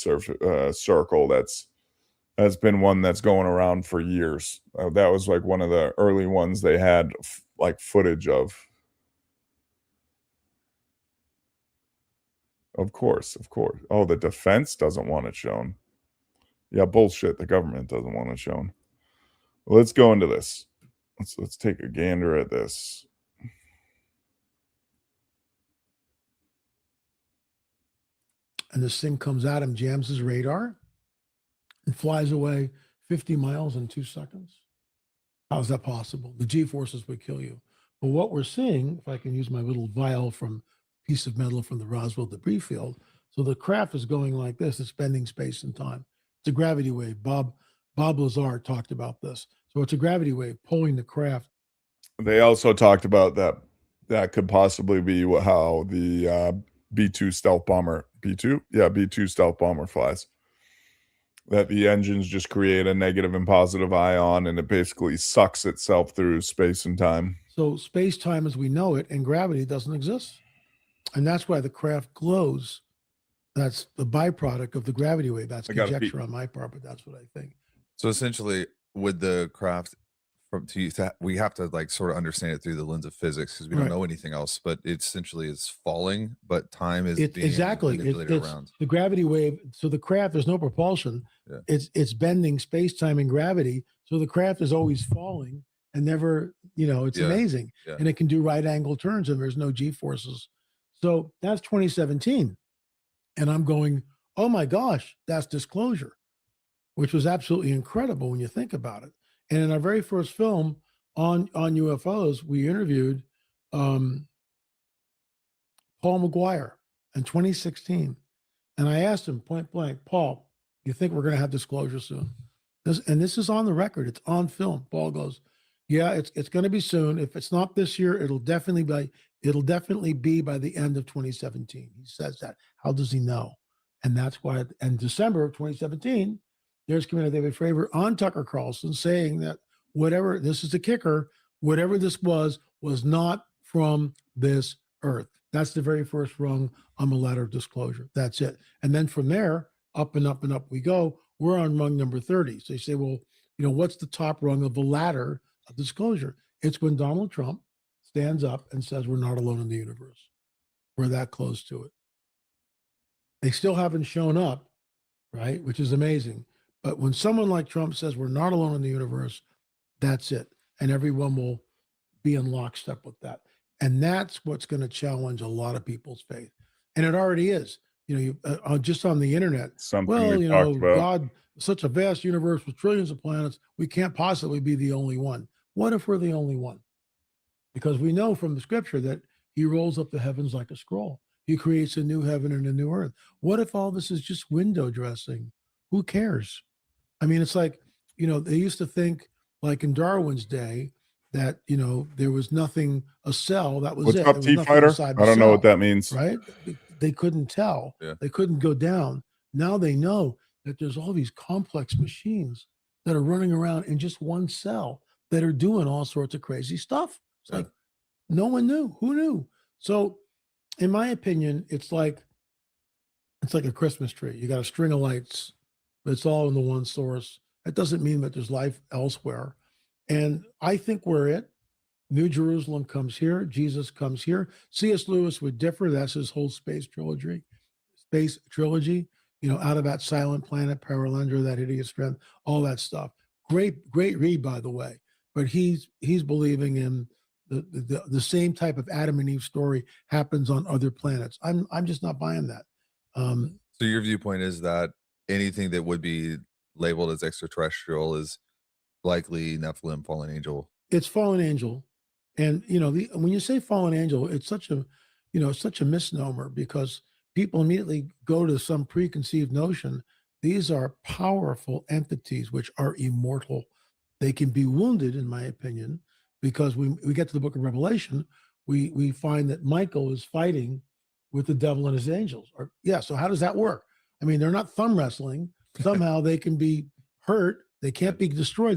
circle. That's been one that's going around for years. That was like one of the early ones they had like footage of. Of course. Oh, the defense doesn't want it shown. Yeah, bullshit. The government doesn't want it shown. Well, let's go into this. Let's take a gander at this. And this thing comes out and jams his radar and flies away 50 miles in 2 seconds. How is that possible? The G-forces would kill you. But what we're seeing, if I can use my little vial from piece of metal from the Roswell debris field, so the craft is going like this. It's bending space and time. It's a gravity wave. Bob Lazar talked about this. So it's a gravity wave pulling the craft. They also talked about that could possibly be how the B-2 stealth bomber, B-2 stealth bomber flies. That the engines just create a negative and positive ion, and it basically sucks itself through space and time. So space-time as we know it and gravity doesn't exist. And that's why the craft glows. That's the byproduct of the gravity wave. That's conjecture on my part, but that's what I think. So essentially, would the craft we have to like sort of understand it through the lens of physics because we don't Right. know anything else. But it essentially is falling, but time is It, being exactly. manipulated It's around. the gravity wave. So the craft, there's no propulsion. Yeah. It's bending space, time, and gravity. So the craft is always falling and never, it's Yeah. amazing. Yeah. And it can do right angle turns and there's no G forces. So that's 2017. And I'm going, oh my gosh, that's disclosure, which was absolutely incredible when you think about it. And in our very first film on UFOs, we interviewed Paul McGuire in 2016. And I asked him point blank, Paul, you think we're going to have disclosure soon? This is on the record. It's on film. Paul goes, yeah, it's going to be soon. If it's not this year, it'll definitely be by the end of 2017. He says that. How does he know? And that's why in December of 2017, there's Commander David Fravor on Tucker Carlson saying that whatever, this is the kicker, whatever this was not from this earth. That's the very first rung on the ladder of disclosure. That's it. And then from there, up and up and up we go. We're on rung number 30. So you say, well, what's the top rung of the ladder of disclosure? It's when Donald Trump stands up and says, we're not alone in the universe. We're that close to it. They still haven't shown up, right? Which is amazing. But when someone like Trump says we're not alone in the universe, that's it. And everyone will be in lockstep with that. And that's what's going to challenge a lot of people's faith. And it already is. Just on the internet. Something we've talked about. God, such a vast universe with trillions of planets, we can't possibly be the only one. What if we're the only one? Because we know from the scripture that he rolls up the heavens like a scroll. He creates a new heaven and a new earth. What if all this is just window dressing? Who cares? I mean, it's like, they used to think, like in Darwin's day, that, there was nothing, a cell, that was What's it. up, There was T nothing Fighter? inside the I don't know cell, what that means. right? They couldn't tell. Yeah. They couldn't go down. Now they know that there's all these complex machines that are running around in just one cell that are doing all sorts of crazy stuff. It's like no one knew. Who knew? So in my opinion, it's like a Christmas tree. You got a string of lights, but it's all in the one source. That doesn't mean that there's life elsewhere. And I think we're it. New Jerusalem comes here. Jesus comes here. C.S. Lewis would differ. That's his whole space trilogy. Out of that Silent Planet, Paralendra, that Hideous Strength, all that stuff. Great read, by the way. But he's believing in the same type of Adam and Eve story happens on other planets. I'm just not buying that. So your viewpoint is that anything that would be labeled as extraterrestrial is likely Nephilim, fallen angel. It's fallen angel. And when you say fallen angel, it's such a misnomer because people immediately go to some preconceived notion. These are powerful entities which are immortal. They can be wounded, in my opinion, because we get to the book of Revelation, we find that Michael is fighting with the devil and his angels. So how does that work? I mean, they're not thumb wrestling. Somehow they can be hurt. They can't be destroyed.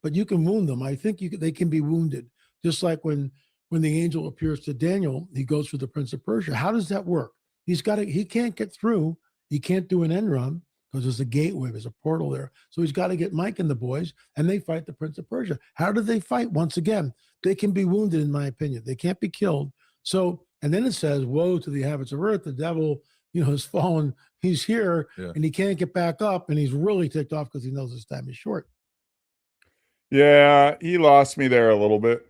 But you can wound them. I think they can be wounded. Just like when the angel appears to Daniel, he goes through the Prince of Persia. How does that work? He can't get through. He can't do an end run because there's a gateway, there's a portal there. So he's got to get Mike and the boys, and they fight the Prince of Persia. How do they fight? Once again, they can be wounded, in my opinion. They can't be killed. So, and then it says, woe to the inhabitants of earth. The devil, has fallen. He's here, and he can't get back up, and he's really ticked off because he knows his time is short. Yeah, he lost me there a little bit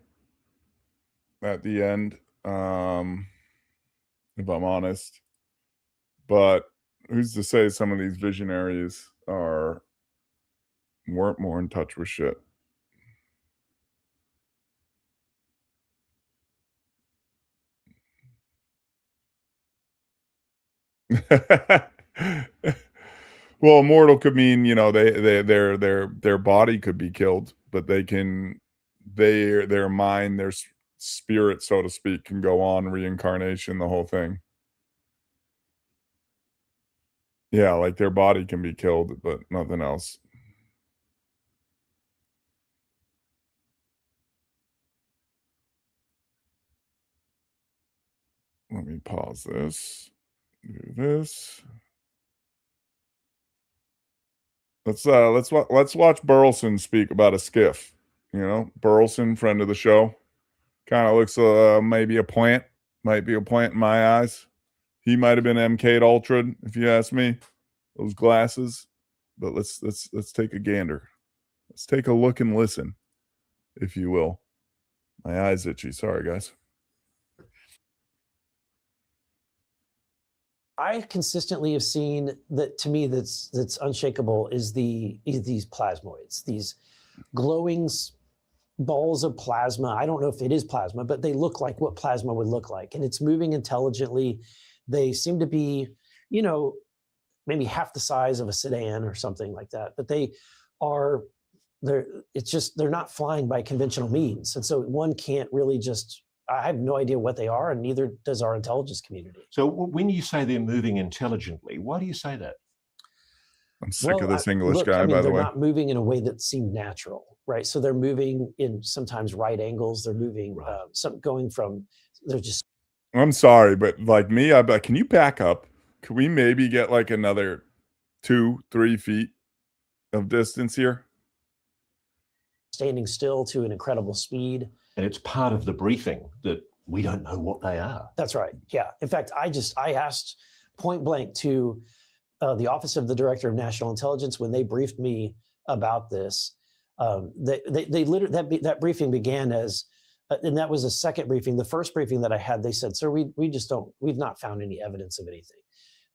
at the end, if I'm honest. But who's to say some of these visionaries weren't more in touch with shit? Well, immortal could mean, their body could be killed, but their mind, their spirit, so to speak, can go on, reincarnation, the whole thing. Yeah, like their body can be killed, but nothing else. Let me pause this. Do this. Let's watch Burleson speak about a skiff. You know, Burleson, friend of the show, kind of looks maybe a plant, might be a plant in my eyes. He might have been MK'd Ultra, if you ask me. Those glasses, but let's take a gander. Let's take a look and listen, if you will. My eyes itchy. Sorry, guys. I consistently have seen that. To me, that's unshakable is these plasmoids, these glowing balls of plasma. I don't know if it is plasma, but they look like what plasma would look like, and it's moving intelligently. They seem to be, you know, maybe half the size of a sedan or something like that, but they're not flying by conventional means, and so one can't really just. I have no idea what they are, and neither does our intelligence community. So when you say they're moving intelligently, why do you say that? I'm sick of this English guy, by the they're way. not moving in a way that seemed natural, right? So they're moving in sometimes right angles. They're moving, they're just. I'm sorry, but like me, can you back up? Can we maybe get like another 2-3 feet of distance here? Standing still to an incredible speed. And it's part of the briefing that we don't know what they are. That's right. Yeah. In fact, I asked point blank to the Office of the Director of National Intelligence when they briefed me about this. They literally that briefing began as, and that was a second briefing. The first briefing that I had, they said, "Sir, we've not found any evidence of anything."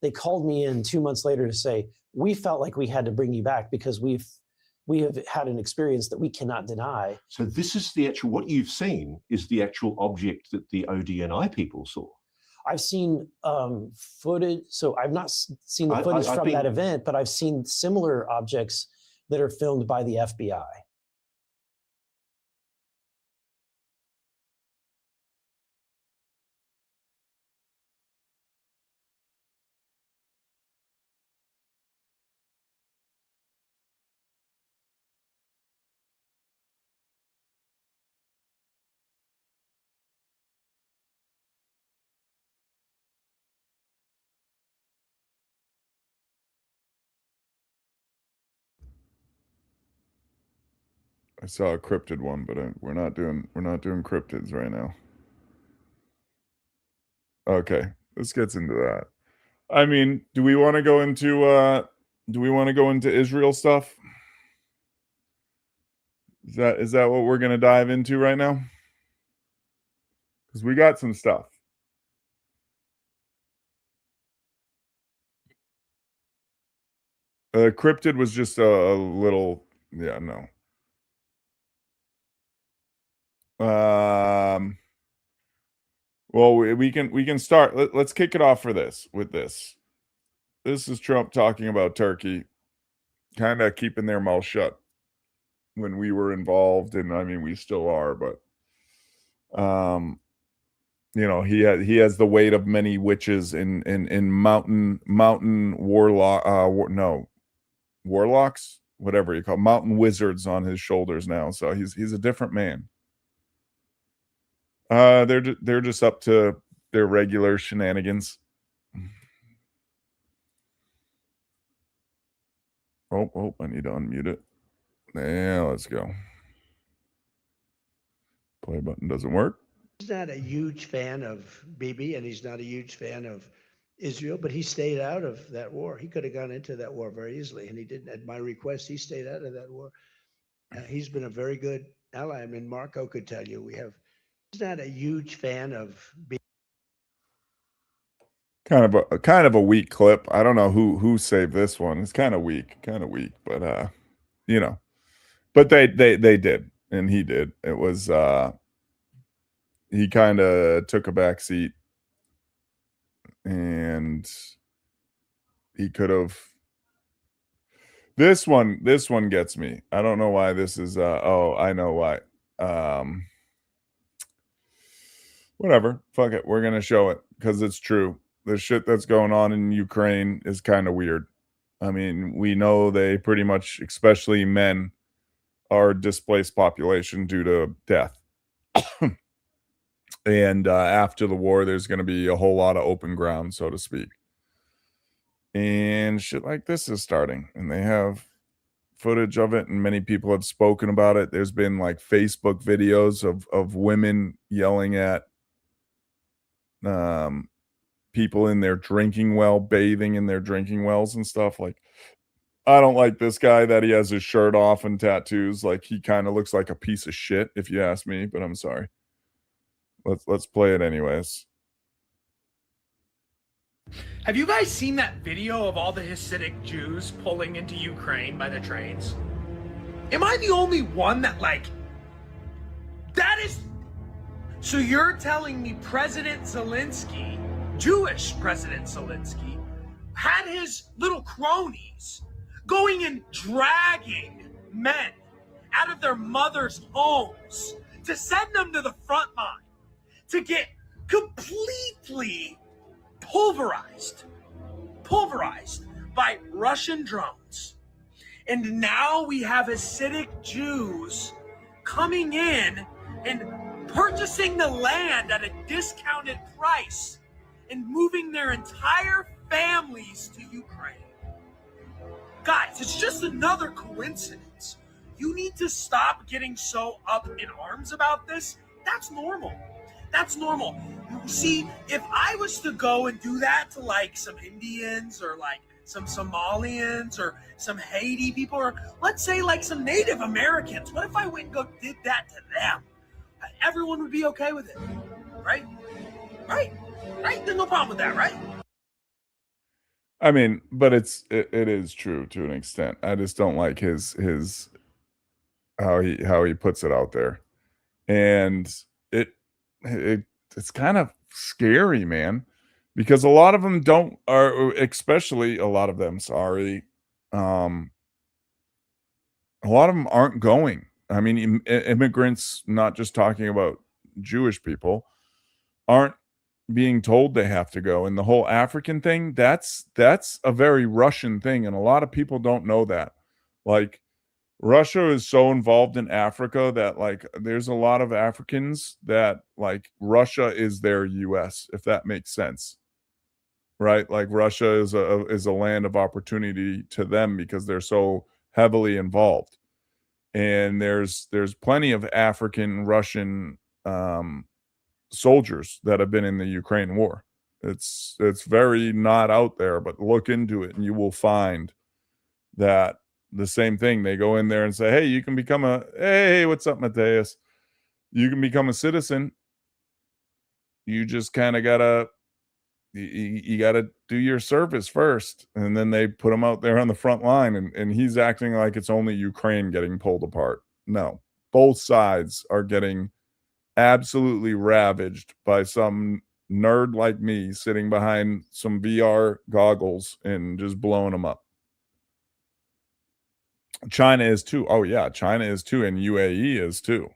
They called me in 2 months later to say, "We felt like we had to bring you back because we have had an experience that we cannot deny." So this is what you've seen is the actual object that the ODNI people saw. I've seen footage. So I've not seen the footage from that event, but I've seen similar objects that are filmed by the FBI. I saw a cryptid one, but we're not doing cryptids right now. Okay, this gets into that. I mean, do we want to go into Israel stuff? Is that what we're going to dive into right now? Because we got some stuff. Cryptid was just a little, yeah, no. Well, we can start. Let's kick it off with this. This is Trump talking about Turkey, kind of keeping their mouth shut when we were involved, and I mean we still are, but you know, he has the weight of many witches in mountain warlocks, whatever you call mountain wizards on his shoulders now. So he's a different man. They're just up to their regular shenanigans. Oh, I need to unmute it. Yeah, let's go. Play button doesn't work. He's not a huge fan of Bibi, and he's not a huge fan of Israel, but he stayed out of that war. He could have gone into that war very easily, and he didn't. At my request, he stayed out of that war. He's been a very good ally. I mean, Marco could tell you he's not a huge fan of Bibi. Kind of a weak clip. I don't know who saved this one. It's kind of weak, but you know, but they did, and he did. It was he kind of took a back seat, and he could have. This one gets me. I don't know why this is. Oh, I know why. Whatever. Fuck it. We're gonna show it because it's true. The shit that's going on in Ukraine is kind of weird. I mean, we know they pretty much, especially men, are displaced population due to death. And after the war, there's going to be a whole lot of open ground, so to speak. And shit like this is starting. And they have footage of it, and many people have spoken about it. There's been like Facebook videos of women yelling at people in their drinking well, bathing in their drinking wells and stuff. Like, I don't like this guy that he has his shirt off and tattoos. Like, he kind of looks like a piece of shit, if you ask me, but I'm sorry. Let's play it anyways. Have you guys seen that video of all the Hasidic Jews pulling into Ukraine by the trains? Am I the only one that that is... So you're telling me President Zelensky, Jewish President Zelensky, had his little cronies going and dragging men out of their mothers' homes to send them to the front line to get completely pulverized by Russian drones. And now we have Hasidic Jews coming in and purchasing the land at a discounted price and moving their entire families to Ukraine. Guys, it's just another coincidence. You need to stop getting so up in arms about this. That's normal. That's normal. You see, if I was to go and do that to some Indians or some Somalians or some Haiti people, or let's say some Native Americans, what if I went and did that to them? Everyone would be okay with it, right? Right? There's no problem with that, right? I mean, but it is true to an extent. I just don't like his how he puts it out there, and it's kind of scary, man, because a lot of them especially a lot of them, a lot of them aren't going. I mean, immigrants, not just talking about Jewish people, aren't being told they have to go. And the whole African thing, that's a very Russian thing, and a lot of people don't know that. Like, Russia is so involved in Africa that there's a lot of Africans that Russia is their US, if that makes sense. Right? Like, Russia is a land of opportunity to them because they're so heavily involved. And there's plenty of African Russian soldiers that have been in the Ukraine war. It's very not out there, but look into it and you will find that the same thing. They go in there and say, hey, you can become hey, what's up, Mateus? You can become a citizen. You just kind of gotta do your service first. And then they put him out there on the front line, and he's acting like it's only Ukraine getting pulled apart. No, both sides are getting absolutely ravaged by some nerd like me sitting behind some VR goggles and just blowing them up. China is too. Oh yeah, China is too, and UAE is too.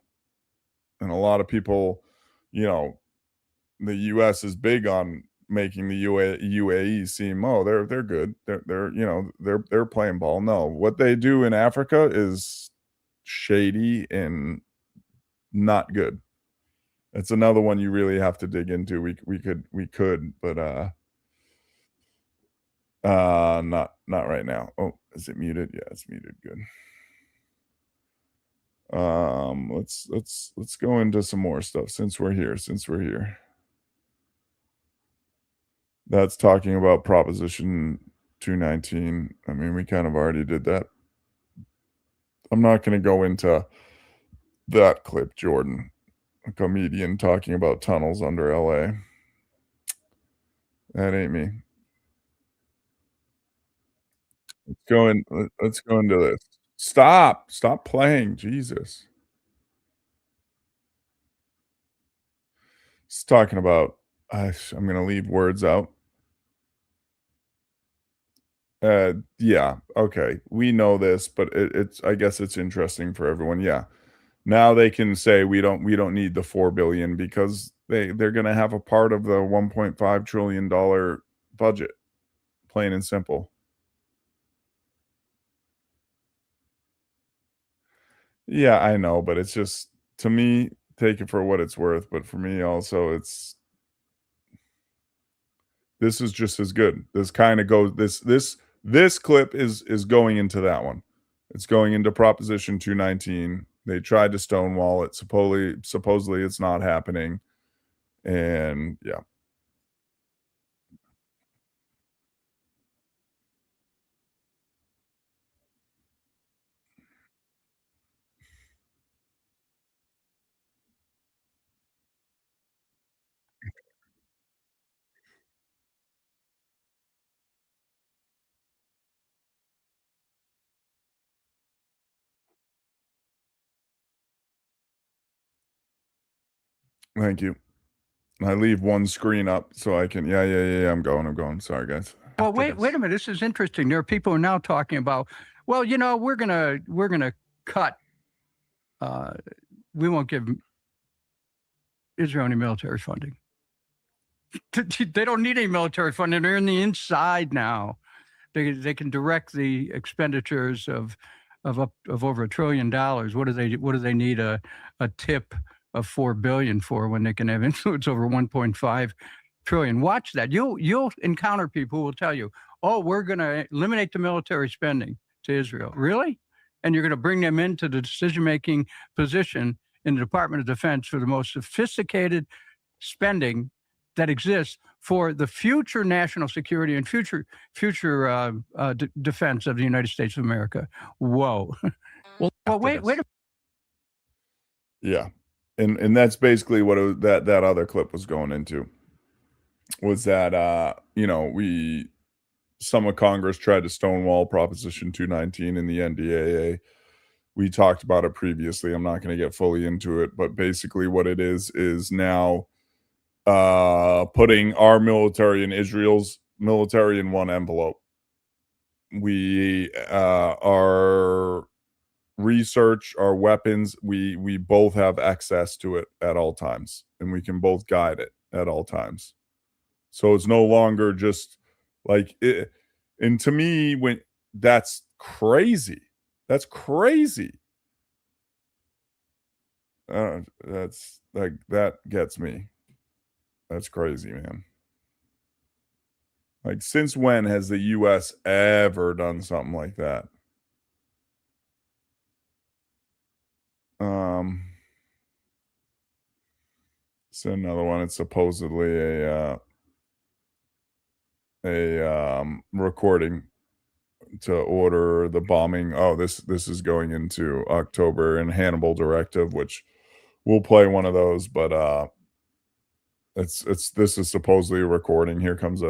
And a lot of people, the US is big on making the UAE seem, oh, they're good. They're playing ball. No, what they do in Africa is shady and not good. It's another one you really have to dig into. We could, but not right now. Oh, is it muted? Yeah, it's muted. Good. Let's go into some more stuff since we're here. That's talking about Proposition 219. I mean, we kind of already did that. I'm not going to go into that clip, Jordan. A comedian talking about tunnels under LA. That ain't me. Let's go into this. Stop playing. Jesus. It's talking about, I'm going to leave words out. Yeah, okay. We know this, but I guess it's interesting for everyone. Yeah. Now they can say we don't need the 4 billion because they're going to have a part of the 1.5 trillion dollar budget. Plain and simple. Yeah, I know, but it's just, to me, take it for what it's worth, but for me also this is just as good. This kind of goes, this clip is going into that one. It's going into Proposition 219. They tried to stonewall it. Supposedly it's not happening. And yeah. Thank you. I leave one screen up so I can. Yeah. I'm going. Sorry, guys. Well, wait a minute. This is interesting. There are people now talking about, well, you know, we're gonna cut. We won't give Israel any military funding. They don't need any military funding. They're in the inside now. They can direct the expenditures of over $1 trillion. What do they need a tip of $4 billion for when they can have influence over 1.5 trillion? Watch that. You'll encounter people who will tell you, "Oh, we're going to eliminate the military spending to Israel." Really? And you're going to bring them into the decision-making position in the Department of Defense for the most sophisticated spending that exists for the future national security and future defense of the United States of America. Whoa. Well, wait. Yeah. And that's basically what that other clip was going into, was that, some of Congress tried to stonewall Proposition 219 in the NDAA. We talked about it previously. I'm not going to get fully into it, but basically what it is now putting our military and Israel's military in one envelope. Our research, our weapons, we both have access to it at all times, and we can both guide it at all times. So it's no longer just like it. And to me, that's crazy. That's crazy. That's like, that gets me. That's crazy, man. Like, since when has the U.S. ever done something like that? It's another one. It's supposedly a recording to order the bombing. Oh, this is going into October in Hannibal Directive, which we'll play one of those, but this is supposedly a recording. Here comes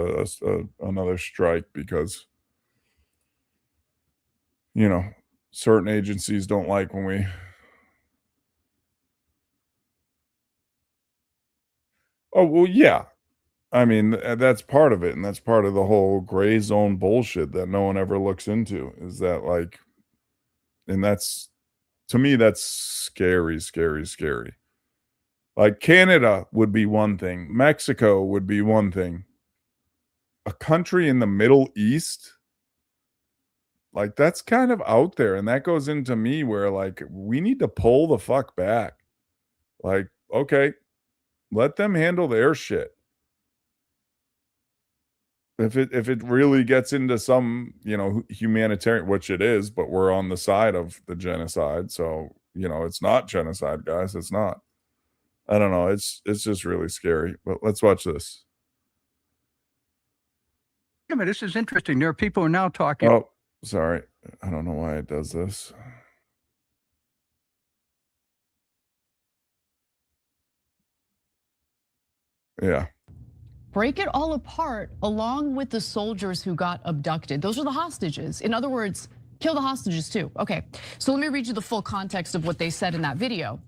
another strike because, certain agencies don't like when we. Oh, well, yeah. I mean, that's part of it, and that's part of the whole gray zone bullshit that no one ever looks into, is that, like, and that's, to me, that's scary. Like, Canada would be one thing. Mexico would be one thing. A country in the Middle East, like, that's kind of out there, and that goes into me where, like, we need to pull the fuck back. Like, okay, let them handle their shit. If it really gets into some, humanitarian, which it is, but we're on the side of the genocide, so, it's not genocide, guys. It's not. I don't know. It's just really scary. But let's watch this. Wait a minute, this is interesting. There are people who are now talking. Oh, sorry. I don't know why it does this. Yeah. Break it all apart along with the soldiers who got abducted. Those are the hostages. In other words, kill the hostages too. Okay, so let me read you the full context of what they said in that video.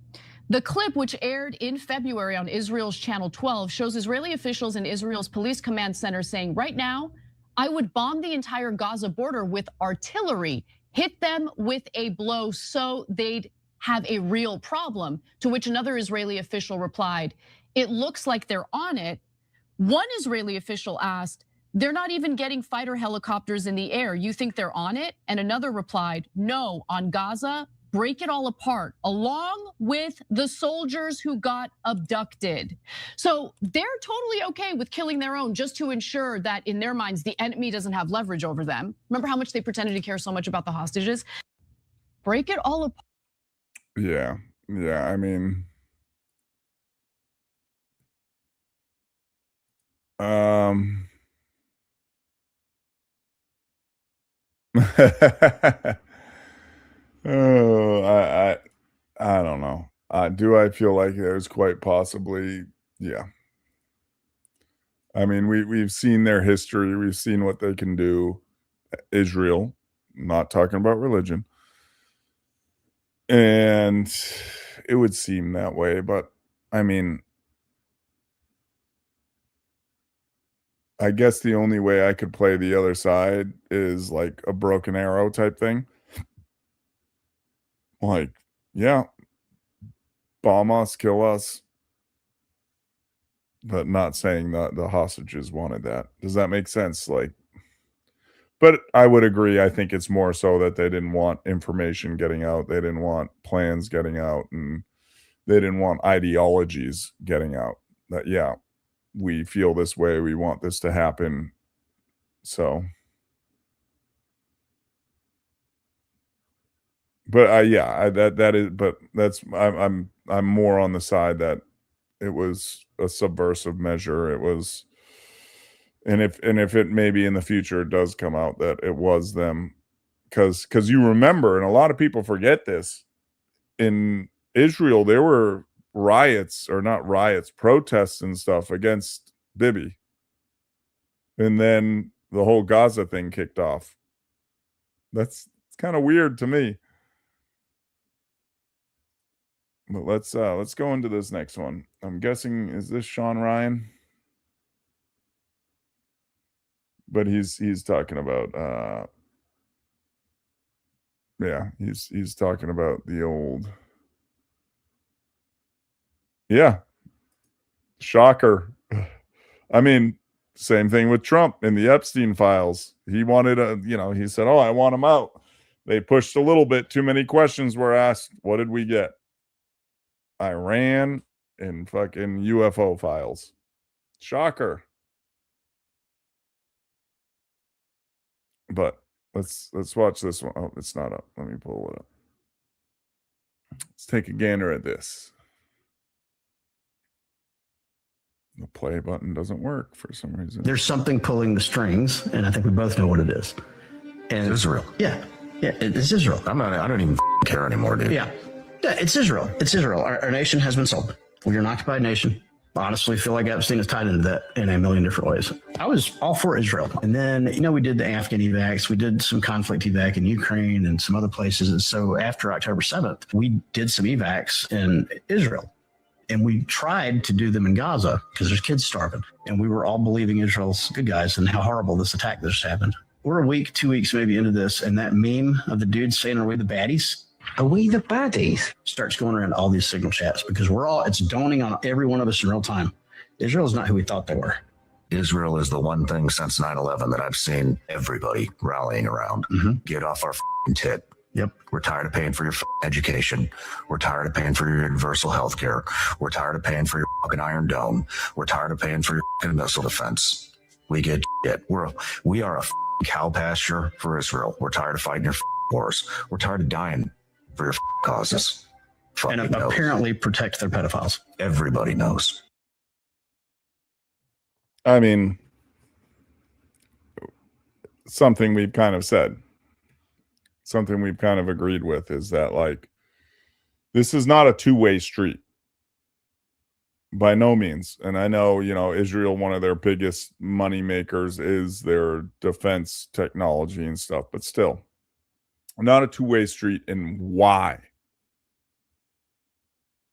The clip, which aired in February on Israel's Channel 12, shows Israeli officials in Israel's police command center saying, right now, I would bomb the entire Gaza border with artillery, hit them with a blow so they'd have a real problem. To which another Israeli official replied, it looks like they're on it. One Israeli official asked, they're not even getting fighter helicopters in the air. You think they're on it? And another replied, no, on Gaza, break it all apart, along with the soldiers who got abducted. So they're totally okay with killing their own just to ensure that in their minds, the enemy doesn't have leverage over them. Remember how much they pretended to care so much about the hostages? break it all apart. Yeah. Yeah. I mean, um, oh, I don't know. Do I feel like there's quite possibly, yeah. I mean, we've seen their history. We've seen what they can do. Israel, not talking about religion. And it would seem that way, but I mean, I guess the only way I could play the other side is like a broken arrow type thing. Like, yeah, bomb us, kill us, but not saying that the hostages wanted that. Does that make sense? Like, but I would agree. I think it's more so that they didn't want information getting out. They didn't want plans getting out, and they didn't want ideologies getting out. That, yeah, we feel this way. We want this to happen. So, but yeah, that is, but that's, I'm more on the side that it was a subversive measure. It was, and if it maybe in the future it does come out that it was them, because you remember, and a lot of people forget this, in Israel there were riots, or not riots, protests and stuff against Bibi, and then the whole Gaza thing kicked off. It's kind of weird to me. But let's go into this next one. I'm guessing, is this Sean Ryan? But he's talking about yeah, he's talking about the old, yeah, shocker. I mean, same thing with Trump in the Epstein files. He wanted he said, "Oh, I want him out." They pushed a little bit, too many questions were asked. What did we get? Iran and fucking UFO files. Shocker. But let's watch this one. Oh, it's not up. Let me pull it up. Let's take a gander at this. The play button doesn't work for some reason. There's something pulling the strings, and I think we both know what it is. And It's Israel. Yeah, it's Israel. I don't even care anymore, dude. Yeah, it's Israel. It's Israel. Our nation has been sold. We're an occupied nation. I honestly feel like Epstein is tied into that in a million different ways. I was all for Israel. And then, we did the Afghan evacs. We did some conflict evac in Ukraine and some other places. And so after October 7th, we did some evacs in Israel. And we tried to do them in Gaza because there's kids starving. And we were all believing Israel's good guys and how horrible this attack that just happened. We're a week, 2 weeks maybe into this. And that meme of the dude saying, "Are we the baddies?" Are we the baddies? Starts going around all these signal chats because it's dawning on every one of us in real time. Israel's not who we thought they were. Israel is the one thing since 9/11 that I've seen everybody rallying around. Get off our tit. Yep. We're tired of paying for your education. We're tired of paying for your universal health care. We're tired of paying for your fucking Iron Dome. We're tired of paying for your fucking missile defense. We get it. We are a cow pasture for Israel. We're tired of fighting your wars. We're tired of dying for your causes. And apparently protect their pedophiles. Everybody knows. I mean, something we've kind of said, something we've kind of agreed with is that, like, this is not a two-way street. By no means. And I know, Israel, one of their biggest money makers is their defense technology and stuff, but still, not a two-way street. And why?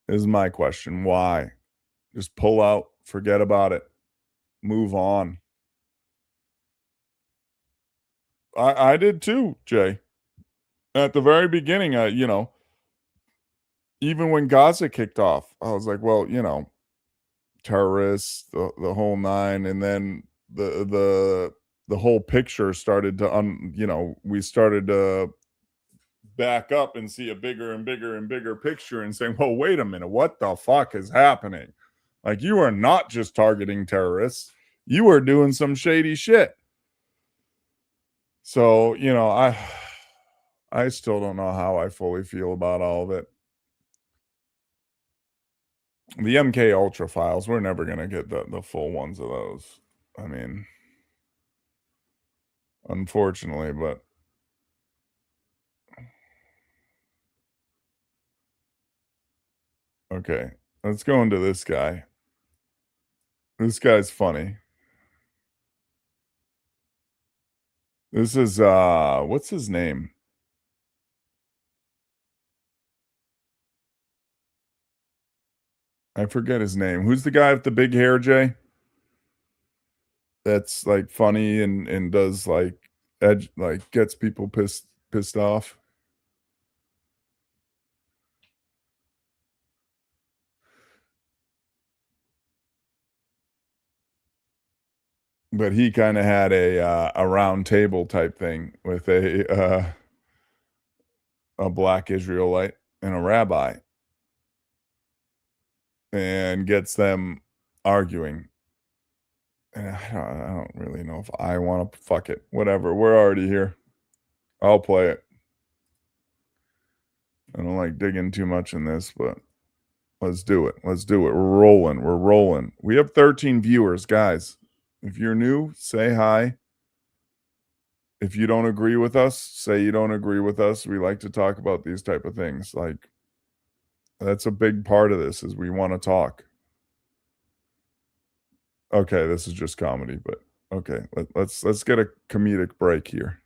Is my question. Why? Just pull out, forget about it, move on. I did too, Jay. At the very beginning, even when Gaza kicked off, I was like, well, terrorists, the whole nine, and then the whole picture started to we started to back up and see a bigger and bigger and bigger picture and saying, well, wait a minute, what the fuck is happening? Like, you are not just targeting terrorists, you are doing some shady shit. So, I still don't know how I fully feel about all of it. The MK Ultra files, we're never going to get the full ones of those. I mean, unfortunately, but okay, let's go into this guy. This guy's funny. This is what's his name? I forget his name. Who's the guy with the big hair, Jay? That's like funny and does like gets people pissed off. But he kind of had a round table type thing with a black Israelite and a rabbi, and gets them arguing. And I don't really know if I want to. Fuck it, whatever. We're already here. I'll play it. I don't like digging too much in this, but let's do it. Let's do it. We're rolling. We're rolling. We have 13 viewers, guys. If you're new, say hi. If you don't agree with us, say you don't agree with us. We like to talk about these type of things. Like, that's a big part of this, is we want to talk. Okay, this is just comedy, but okay, let's get a comedic break here.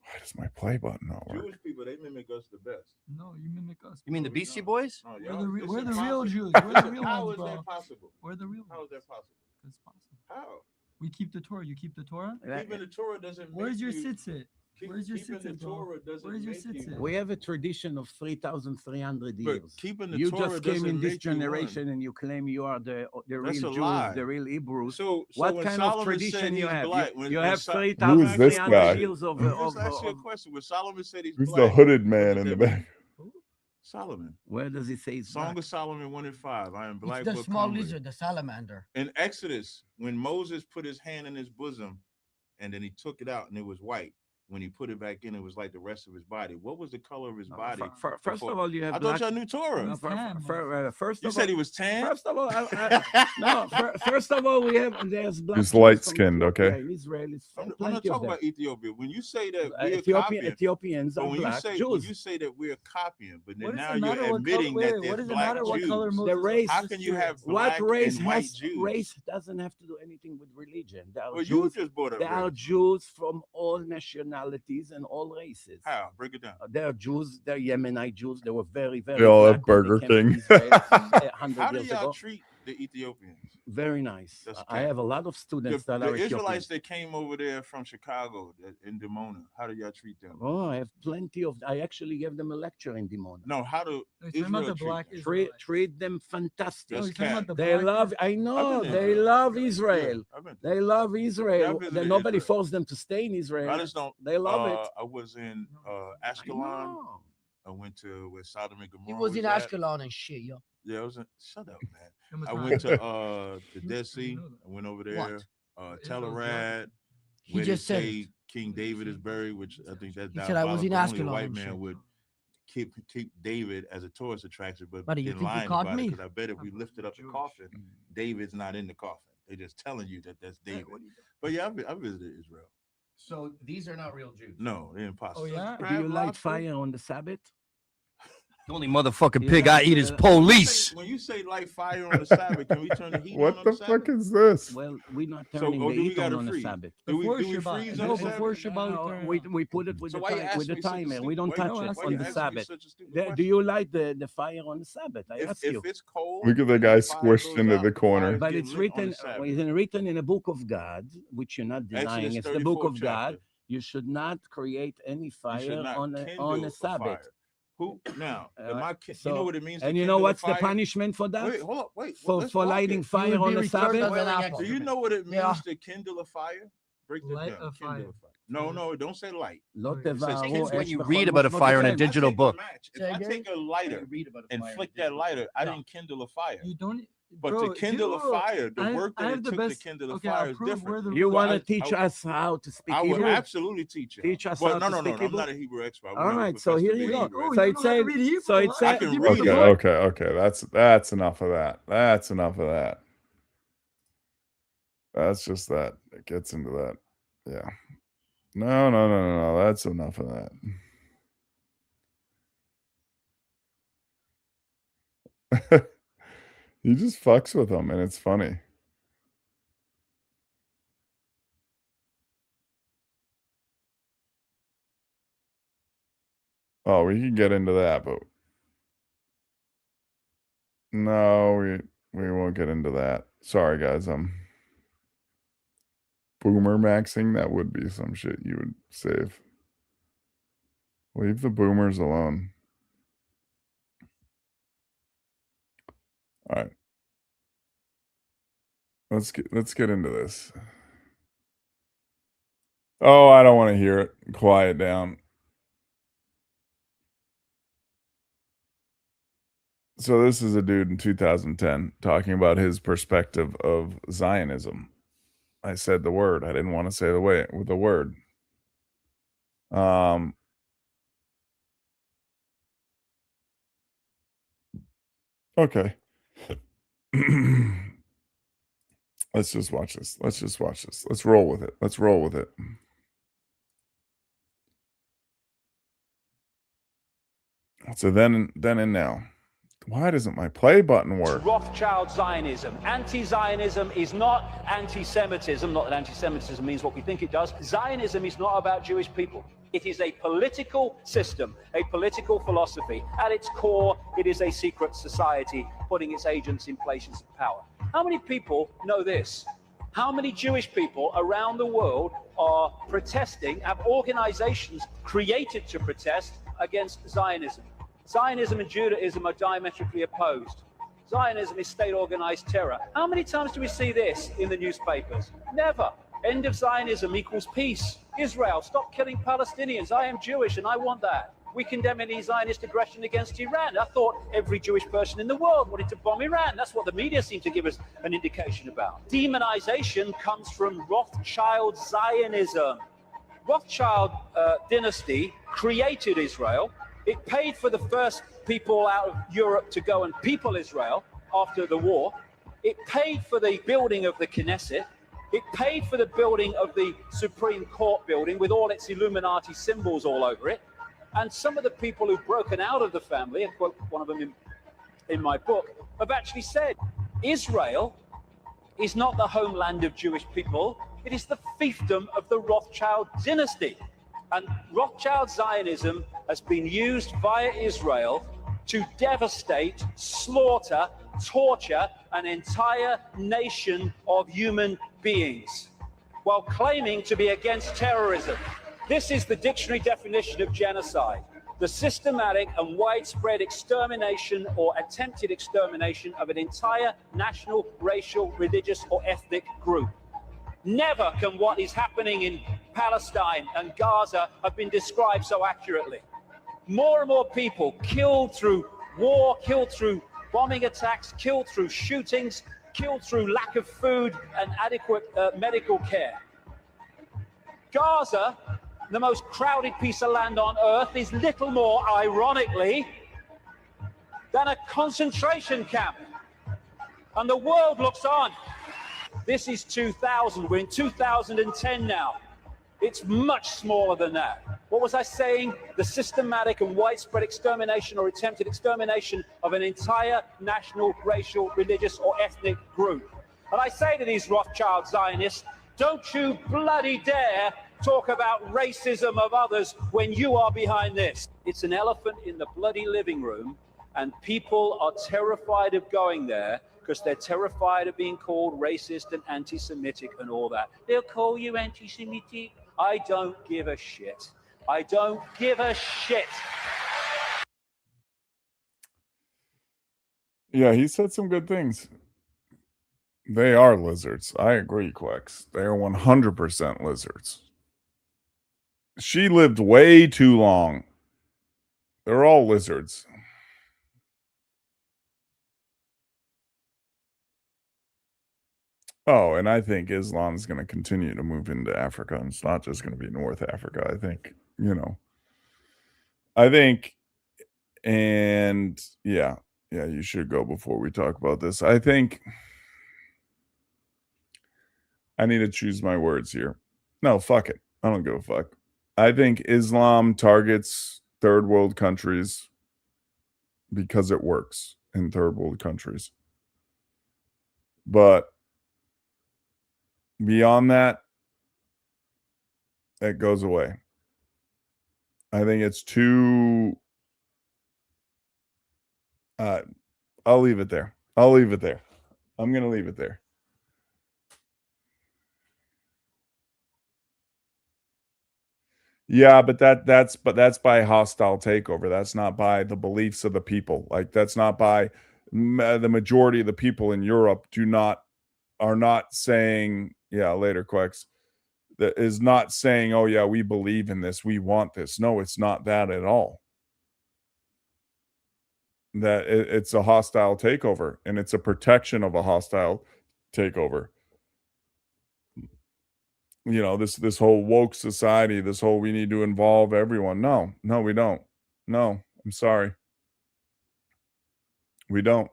Why does my play button not work? Jewish people, they mimic us the best. No, you mimic us. You mean the Beastie Boys? No, We're the real Jews. We're the real How ones, is bro. that possible? We're the real How ones. is that possible? It's possible. How? We keep the Torah. You keep the Torah? Keeping the Torah doesn't make Where's your you- sit? Where's your keeping the sit, bro? Torah doesn't Where's your make you- sit? We have a tradition of 3,300 years. But keeping the you Torah just came in doesn't this make you one. generation and you claim you are the That's real a Jews, lie. the real Hebrews. So what when kind Solomon of tradition said you he's have? black, You, when- you when have Sol- 3,300 guy? years of, Just ask you a question. When Solomon said he's Who's black, the hooded what man did in the that back? mean? Solomon. Where does it say it's Song black? of Solomon 1:5. I am black. It's the but small comely. lizard, the salamander. In Exodus, when Moses put his hand in his bosom and then he took it out and it was white. When he put it back in, it was like the rest of his body. What was the color of his body? First of all, you have I black. thought y'all knew Torah. No, first You of said all, he was tan? First of all, first of all, we have there's black. He's Jews from light-skinned, Ethiopia, okay? Israel is I'm not plenty of talking them. about Ethiopia. When you say that we're Ethiopian- copying, Ethiopians but are when black when Jews. you say that we're copying, but then What does now it you're matter what admitting color- that wait, they're what does it black matter what Jews. color The Moses race. How can you have black what race and white has Jews? race doesn't have to do anything with religion. There are Well, you Jews. just brought up There are race. Jews from all nationalities and all races. How? Break it down. There are Jews. There are Yemenite Jews. They were very, very. They all black have when they Burger came to King. Israel 100 How do years y'all ago. treat the Ethiopians? Very nice. That's I have a lot of students that the are Israelites Ethiopians. that came over there from Chicago in Dimona. How do y'all treat them? Oh, I have plenty of. I actually gave them a lecture in Dimona. No, how do talking about the Israel black treat them? Treat them fantastic. That's cat. They love. I know. been They there. love Yeah, Israel. I've been They love Israel. visited Nobody Israel. forced them to stay in Israel. I just don't. They love it. I was in Ashkelon. I went to where Sodom and Gomorrah. He was in at. Ashkelon and shit, yo. Yeah, I was in. Shut up, man. I Time. went to the Dead Sea. I went over there. What? Telerad. He where just they said say King David is buried, which I think that's He said I was in diabolical. Only a Ashkelon white and man shit. would keep David as a tourist attraction, but Buddy, you been think you lying caught about it me? because I bet if we lifted up the coffin, David's not in the coffin. They're just telling you that that's David. But yeah, I visited Israel. So these are not real Jews. No, they're impossible. Do you light fire on the Sabbath? The only motherfucking You pig have I eat is to- police. When you say light fire on the Sabbath, can we turn the heat on What on the the fuck Sabbath? is this? Well, we're not So, turning oh, the do we heat on gotta the freeze? Sabbath. Do we Before freeze Shabbat. on No, the before Sabbath? Shabbat. No, turn it we, on. we put it with So the why you time, ask with the me such a timer. We stupid- don't why touch you it ask on me the Sabbath. such a stupid Do question? you light the fire on the Sabbath? I ask you. If it's cold, Look at the guy fire squished goes into out, the corner. But get it's lit on written, the Sabbath. it's written in the book of God, which you're not denying. Exodus It's the book 34th of God. chapter. You should not create any You fire should not on kindle a Sabbath. fire. Who now? So- you know what it means? And to you know kindle a what's the fire? punishment for that? Wait, hold up, wait. For let's walk lighting it. fire on the Sabbath? Do you know what it means Yeah. to kindle a fire? Break that Light down. a Kindle fire. a fire. No, don't say light. לא It says תבערו kindle. When you אש read בכל about a fire in a מושבותיכם. digital book. If I take a lighter read about a and fire in flick a that digital lighter, I book. didn't kindle a fire. You don't. But to kindle a fire, the work that it took to kindle a fire is different. You So want to I- teach I- us how to speak I would Hebrew? absolutely teach you. Teach us Well, how no, to no, no, speak no. I'm Hebrew? not a Hebrew expert. I would All never right, so profess to here be you a go. Hebrew So expert. it said, so it I said, can read Okay. That's enough of that. That's enough of that. That's just that. It gets into that. Yeah. No. That's enough of that. He just fucks with them, and it's funny. Oh, we can get into that, but no, we won't get into that. Sorry, guys. Boomer maxing, that would be some shit you would save. Leave the boomers alone. All right. Let's get into this. Oh, I don't want to hear it. Quiet down. So this is a dude in 2010 talking about his perspective of Zionism. I said the word. I didn't want to say the word. Okay. Let's just watch this. Let's roll with it. So then and now. Why doesn't my play button work? Rothschild Zionism. Anti-Zionism is not anti-Semitism. Not that anti-Semitism means what we think it does. Zionism is not about Jewish people. It is a political system, a political philosophy. At its core, it is a secret society putting its agents in places of power. How many people know this? How many Jewish people around the world are protesting, have organizations created to protest against Zionism? Zionism and Judaism are diametrically opposed. Zionism is state-organized terror. How many times do we see this in the newspapers? Never. End of Zionism equals peace. Israel, stop killing Palestinians. I am Jewish and I want that. We condemn any Zionist aggression against Iran. I thought every Jewish person in the world wanted to bomb Iran. That's what the media seem to give us an indication about. Demonization comes from Rothschild Zionism. Rothschild dynasty created Israel. It paid for the first people out of Europe to go and people Israel after the war. It paid for the building of the Knesset. It paid for the building of the Supreme Court building with all its Illuminati symbols all over it. And some of the people who've broken out of the family, and quote one of them in my book, have actually said Israel is not the homeland of Jewish people. It is the fiefdom of the Rothschild dynasty. And Rothschild Zionism has been used via Israel to devastate, slaughter, torture an entire nation of human beings while claiming to be against terrorism. This is the dictionary definition of genocide: the systematic and widespread extermination or attempted extermination of an entire national, racial, religious, or ethnic group. Never can what is happening in Palestine and Gaza have been described so accurately. More and more people killed through war, killed through bombing attacks, killed through shootings, killed through lack of food and adequate medical care. Gaza, the most crowded piece of land on earth, is little more, ironically, than a concentration camp. And the world looks on. This is 2000. We're in 2010 now. It's much smaller than that. What was I saying? The systematic and widespread extermination or attempted extermination of an entire national, racial, religious, or ethnic group. And I say to these Rothschild Zionists, don't you bloody dare talk about racism of others when you are behind this. It's an elephant in the bloody living room, and people are terrified of going there because they're terrified of being called racist and anti-Semitic and all that. They'll call you anti-Semitic. I don't give a shit. I don't give a shit. Yeah, he said some good things. They are lizards. I agree, Quex. They are 100% lizards. She lived way too long. They're all lizards. Oh, and I think Islam is going to continue to move into Africa. And it's not just going to be North Africa. I think, and yeah, you should go before we talk about this. I think I need to choose my words here. No, fuck it. I don't give a fuck. I think Islam targets third world countries because it works in third world countries. But beyond that, it goes away. I think it's too. I'll leave it there. I'm going to leave it there. Yeah, but that's by hostile takeover. That's not by the beliefs of the people. Like, that's not by the majority of the people in Europe are not saying, yeah, later, Quex, that is not saying, oh yeah, we believe in this, we want this. No, it's not that at all. That it's a hostile takeover, and it's a protection of a hostile takeover. This whole woke society, this whole we need to involve everyone. No, we don't. No, I'm sorry. We don't.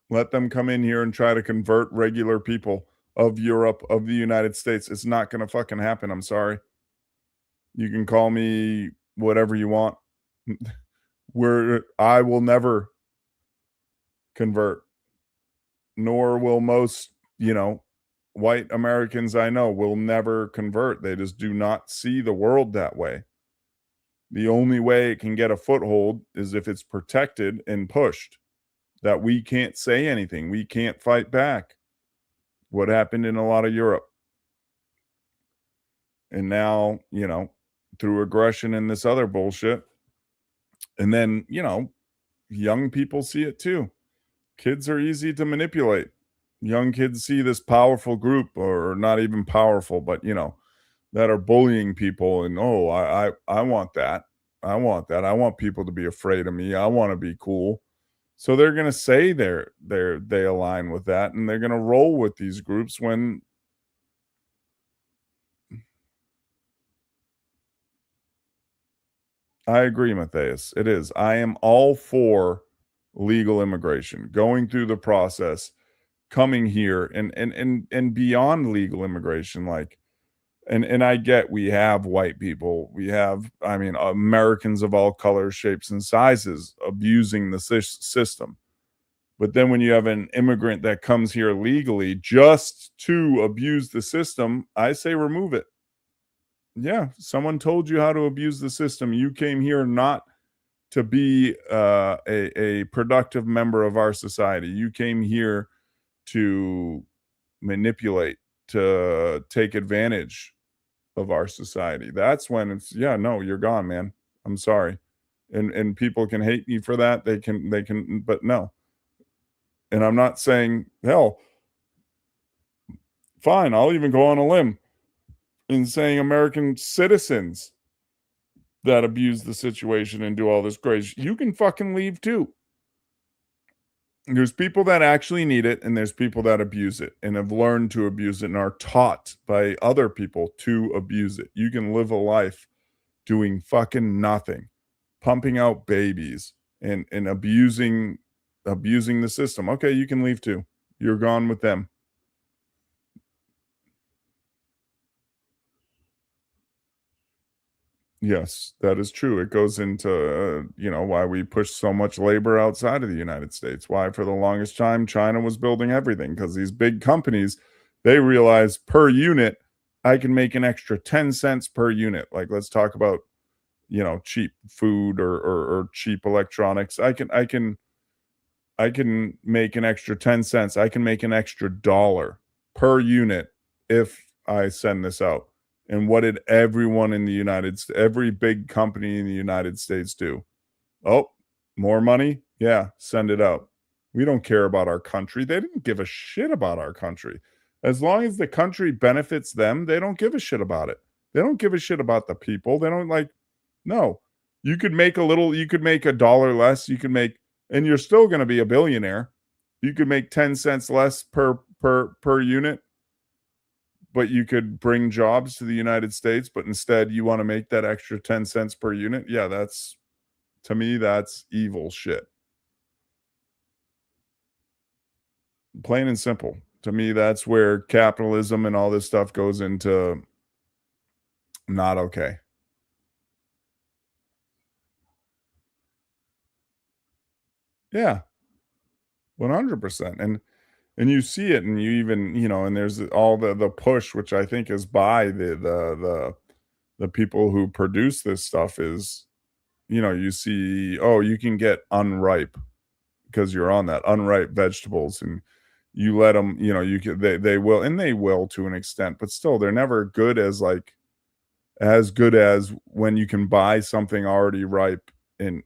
Let them come in here and try to convert regular people of Europe, of the United States. It's not going to fucking happen. I'm sorry. You can call me whatever you want. I will never convert, nor will most, white Americans I know will never convert. They just do not see the world that way. The only way it can get a foothold is if it's protected and pushed, that we can't say anything. We can't fight back. What happened in a lot of Europe. And now, through aggression and this other bullshit. And then, young people see it too. Kids are easy to manipulate. Young kids see this powerful group, or not even powerful, but that are bullying people, and I want that. I want people to be afraid of me. I want to be cool. So they're going to say they align with that, and they're going to roll with these groups when I agree, Matthias. It is. I am all for legal immigration, going through the process, coming here, and beyond legal immigration. Like, and I get we have white people, we have, Americans of all colors, shapes, and sizes abusing the system. But then when you have an immigrant that comes here legally just to abuse the system, I say remove it. Yeah, someone told you how to abuse the system. You came here not to be a productive member of our society. You came here to manipulate, to take advantage of our society. That's when it's, you're gone, man. I'm sorry. And people can hate me for that. They can, but no. And I'm not saying, hell, fine, I'll even go on a limb in saying American citizens that abuse the situation and do all this crazy, you can fucking leave too. There's people that actually need it, and there's people that abuse it and have learned to abuse it and are taught by other people to abuse it. You can live a life doing fucking nothing, pumping out babies and abusing the system. Okay, you can leave too. You're gone with them. Yes, that is true. It goes into, why we push so much labor outside of the United States. Why, for the longest time, China was building everything, because these big companies, they realize per unit, I can make an extra 10 cents per unit. Like, let's talk about, cheap food or cheap electronics. I can make an extra 10 cents. I can make an extra $1 per unit if I send this out. And what did everyone in the United States, every big company in the United States do? Oh, more money? Yeah, send it out. We don't care about our country. They didn't give a shit about our country. As long as the country benefits them, they don't give a shit about it. They don't give a shit about the people. They don't no. You could make $1 less. You could make, and you're still going to be a billionaire. You could make 10 cents less per per unit, but you could bring jobs to the United States, but instead you want to make that extra 10 cents per unit. Yeah, that's, to me, that's evil shit. Plain and simple. To me, that's where capitalism and all this stuff goes into not okay. Yeah. 100%. And you see it, and you even, and there's all the push, which I think is by the people who produce this stuff is, you see, oh, you can get unripe because you're on that unripe vegetables, and you let them, you can, they will, and they will to an extent, but still they're never good as good as when you can buy something already ripe and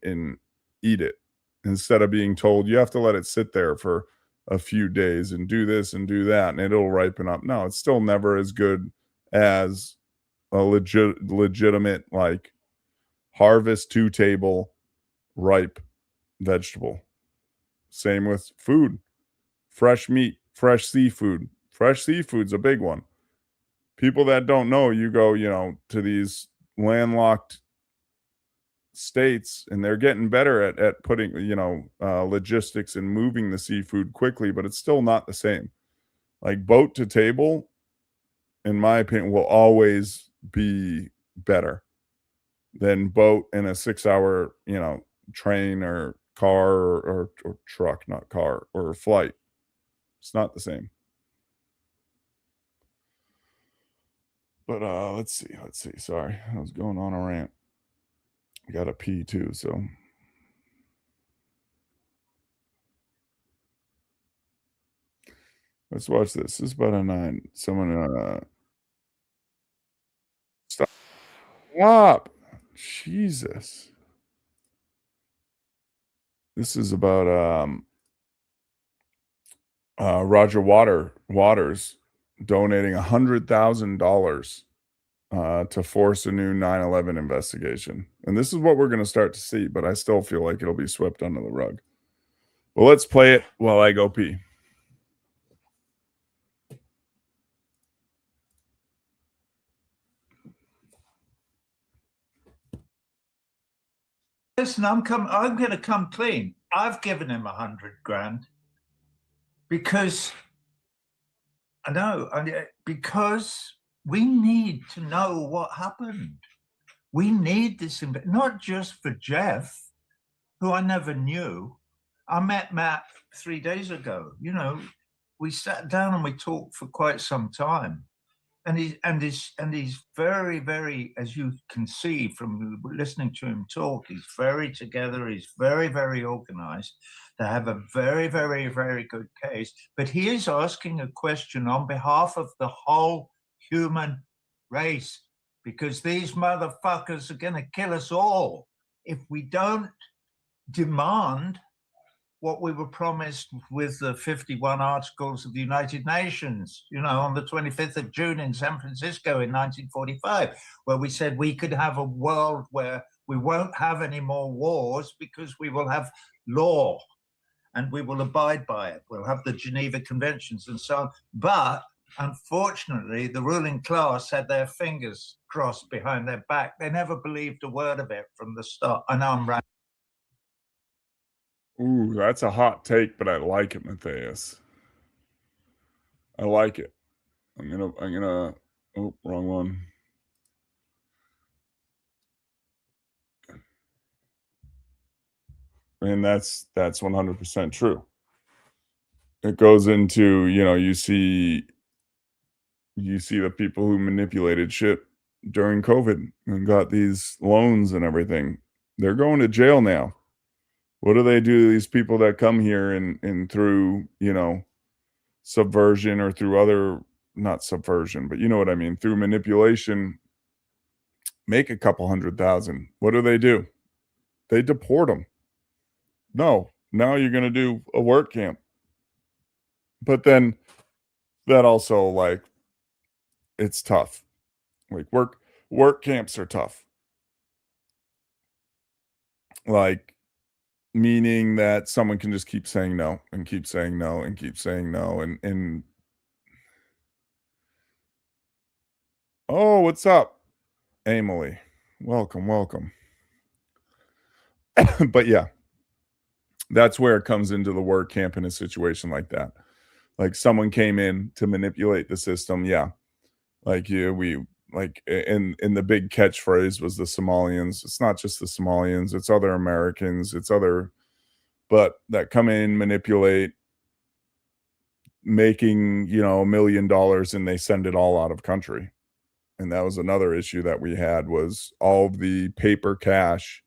eat it, instead of being told you have to let it sit there for a few days and do this and do that and it'll ripen up. No, it's still never as good as a legitimate, like, harvest to table ripe vegetable. Same with food. Fresh meat, fresh seafood. Fresh seafood's a big one. People that don't know, you go, to these landlocked states, and they're getting better at putting, logistics and moving the seafood quickly, but it's still not the same. Like, boat to table, in my opinion, will always be better than boat in a 6-hour, train or car or truck, not car, or flight. It's not the same. But let's see. Sorry, I was going on a rant. I got to pee too, so. Let's watch this. This is about a 9. Someone stop. Jesus. This is about Roger Waters donating $100,000 to force a new 9/11 investigation. And this is what we're going to start to see, but I still feel like it'll be swept under the rug. Well, let's play it while I go pee. Listen, I'm going to come clean. I've given him $100,000 because because we need to know what happened. We need this, not just for Jeff, who I never knew. I met Matt 3 days ago. We sat down and we talked for quite some time. And he's very, very, as you can see from listening to him talk, he's very together. He's very, very organized. They have a very, very, very good case. But he is asking a question on behalf of the whole human race, because these motherfuckers are going to kill us all if we don't demand what we were promised with the 51 Articles of the United Nations, on the 25th of June in San Francisco in 1945, where we said we could have a world where we won't have any more wars because we will have law and we will abide by it. We'll have the Geneva Conventions and so on. But unfortunately, the ruling class had their fingers crossed behind their back. They never believed a word of it from the start. I know I'm right. Ooh, that's a hot take, but I like it, Matthias. I like it. I'm gonna, oh, wrong one. And that's 100% true. It goes into, you see the people who manipulated shit during COVID and got these loans and everything. They're going to jail now. What do they do to these people that come here and through, subversion or through other, not subversion, but you know what I mean, through manipulation, make a couple 100,000. What do? They deport them. No, now you're going to do a work camp. But then that also, like, it's tough. Like, work camps are tough. Like, meaning that someone can just keep saying no and keep saying no and keep saying no. And Oh, what's up, Emily? Welcome, welcome. But yeah, that's where it comes into the word camp in a situation like that. Like someone came in to manipulate the system. Yeah. Like we like and the big catchphrase was the Somalians. It's not just the Somalians, it's other Americans, it's other but that come in, manipulate, making, $1 million and they send it all out of country. And that was another issue that we had was all of the paper cash.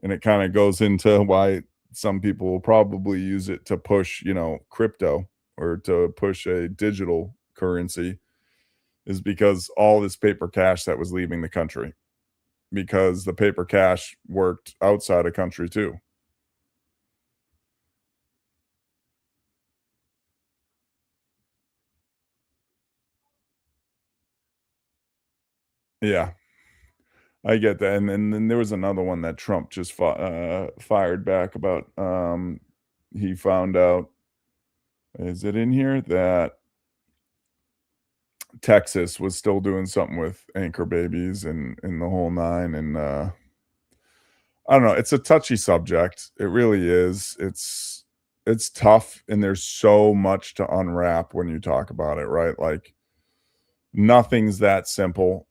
And it kind of goes into why some people will probably use it to push, crypto or to push a digital currency is because all this paper cash that was leaving the country because the paper cash worked outside of country too. Yeah, I get that. And then there was another one that Trump just fired back about. He found out, is it in here, that Texas was still doing something with anchor babies and the whole nine. And I don't know. It's a touchy subject. It really is. It's tough, and there's so much to unwrap when you talk about it, right? Like nothing's that simple.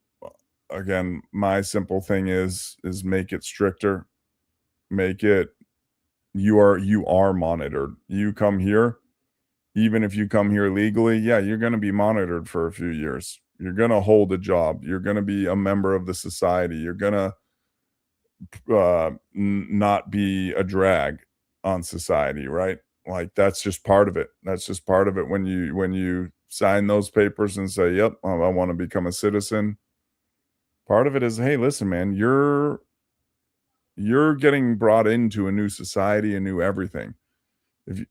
Again, my simple thing is make it stricter. Make it you are monitored. You come here, even if you come here legally, yeah, you're going to be monitored for a few years. You're going to hold a job. You're going to be a member of the society. You're going to not be a drag on society, right? Like that's just part of it. That's just part of it when you sign those papers and say, "Yep, I want to become a citizen." Part of it is, "Hey, listen, man, you're getting brought into a new society, a new everything. If you,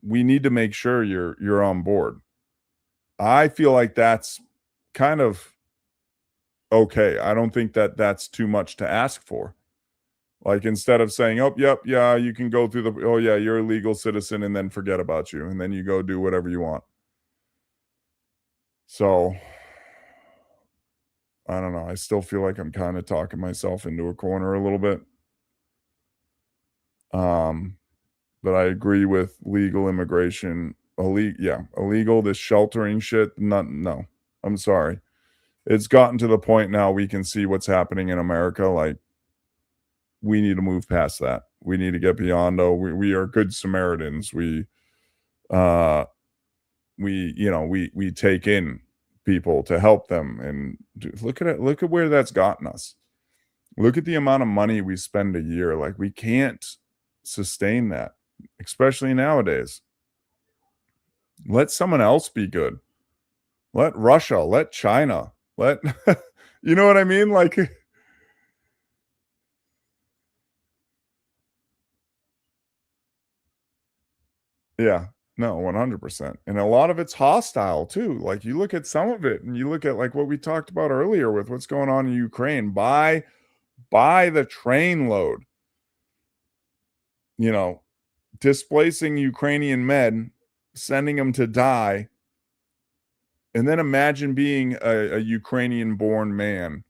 we need to make sure you're on board." I feel like that's kind of okay. I don't think that that's too much to ask for. Like instead of saying, "Oh, yep, yeah, you can go through the oh yeah, you're a legal citizen," and then forget about you, and then you go do whatever you want. So I don't know. I still feel like I'm kind of talking myself into a corner a little bit. But I agree with legal immigration. Illegal, this sheltering shit. No, I'm sorry. It's gotten to the point now we can see what's happening in America. Like, we need to move past that. We need to get beyond, we are good Samaritans. We take in people to help them. And look at it. Look at where that's gotten us. Look at the amount of money we spend a year. Like, we can't sustain that, especially nowadays. Let someone else be good. Let Russia, let China, let, you know what I mean? Like, yeah, no, 100%. And a lot of it's hostile too. Like you look at some of it and you look at like what we talked about earlier with what's going on in Ukraine by the trainload, displacing Ukrainian men, sending them to die. And then imagine being a Ukrainian born man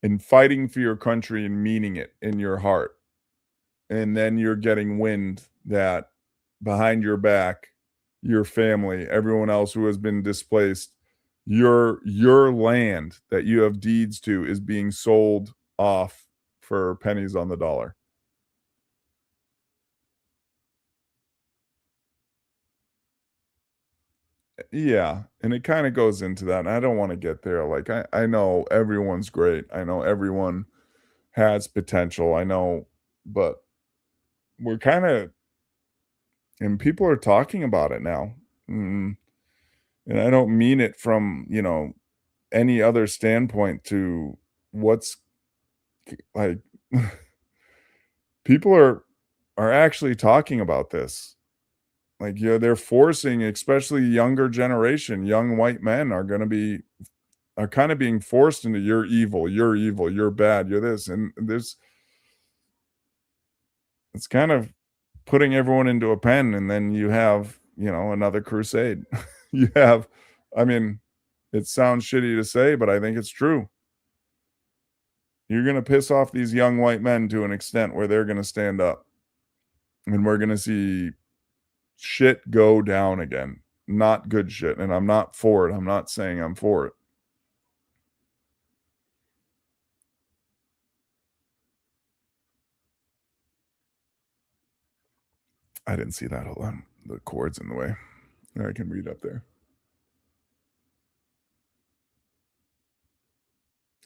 and fighting for your country and meaning it in your heart. And then you're getting wind that behind your back, your family, everyone else who has been displaced, your land that you have deeds to is being sold off for pennies on the dollar. Yeah, and it kind of goes into that. And I don't want to get there. Like I know everyone's great. I know everyone has potential. I know, but we're kind of, and people are talking about it now. And I don't mean it from, any other standpoint to what's like people are actually talking about this. Like, they're forcing, especially younger generation, young white men are kind of being forced into you're evil, you're bad, you're this. And it's kind of putting everyone into a pen, and then you have, another crusade. You have, I mean, It sounds shitty to say, but I think it's true. You're going to piss off these young white men to an extent where they're going to stand up. And we're going to see shit go down again. Not good shit. And I'm not for it. I'm not saying I'm for it. I didn't see that. Hold on. The cord's in the way. I can read up there.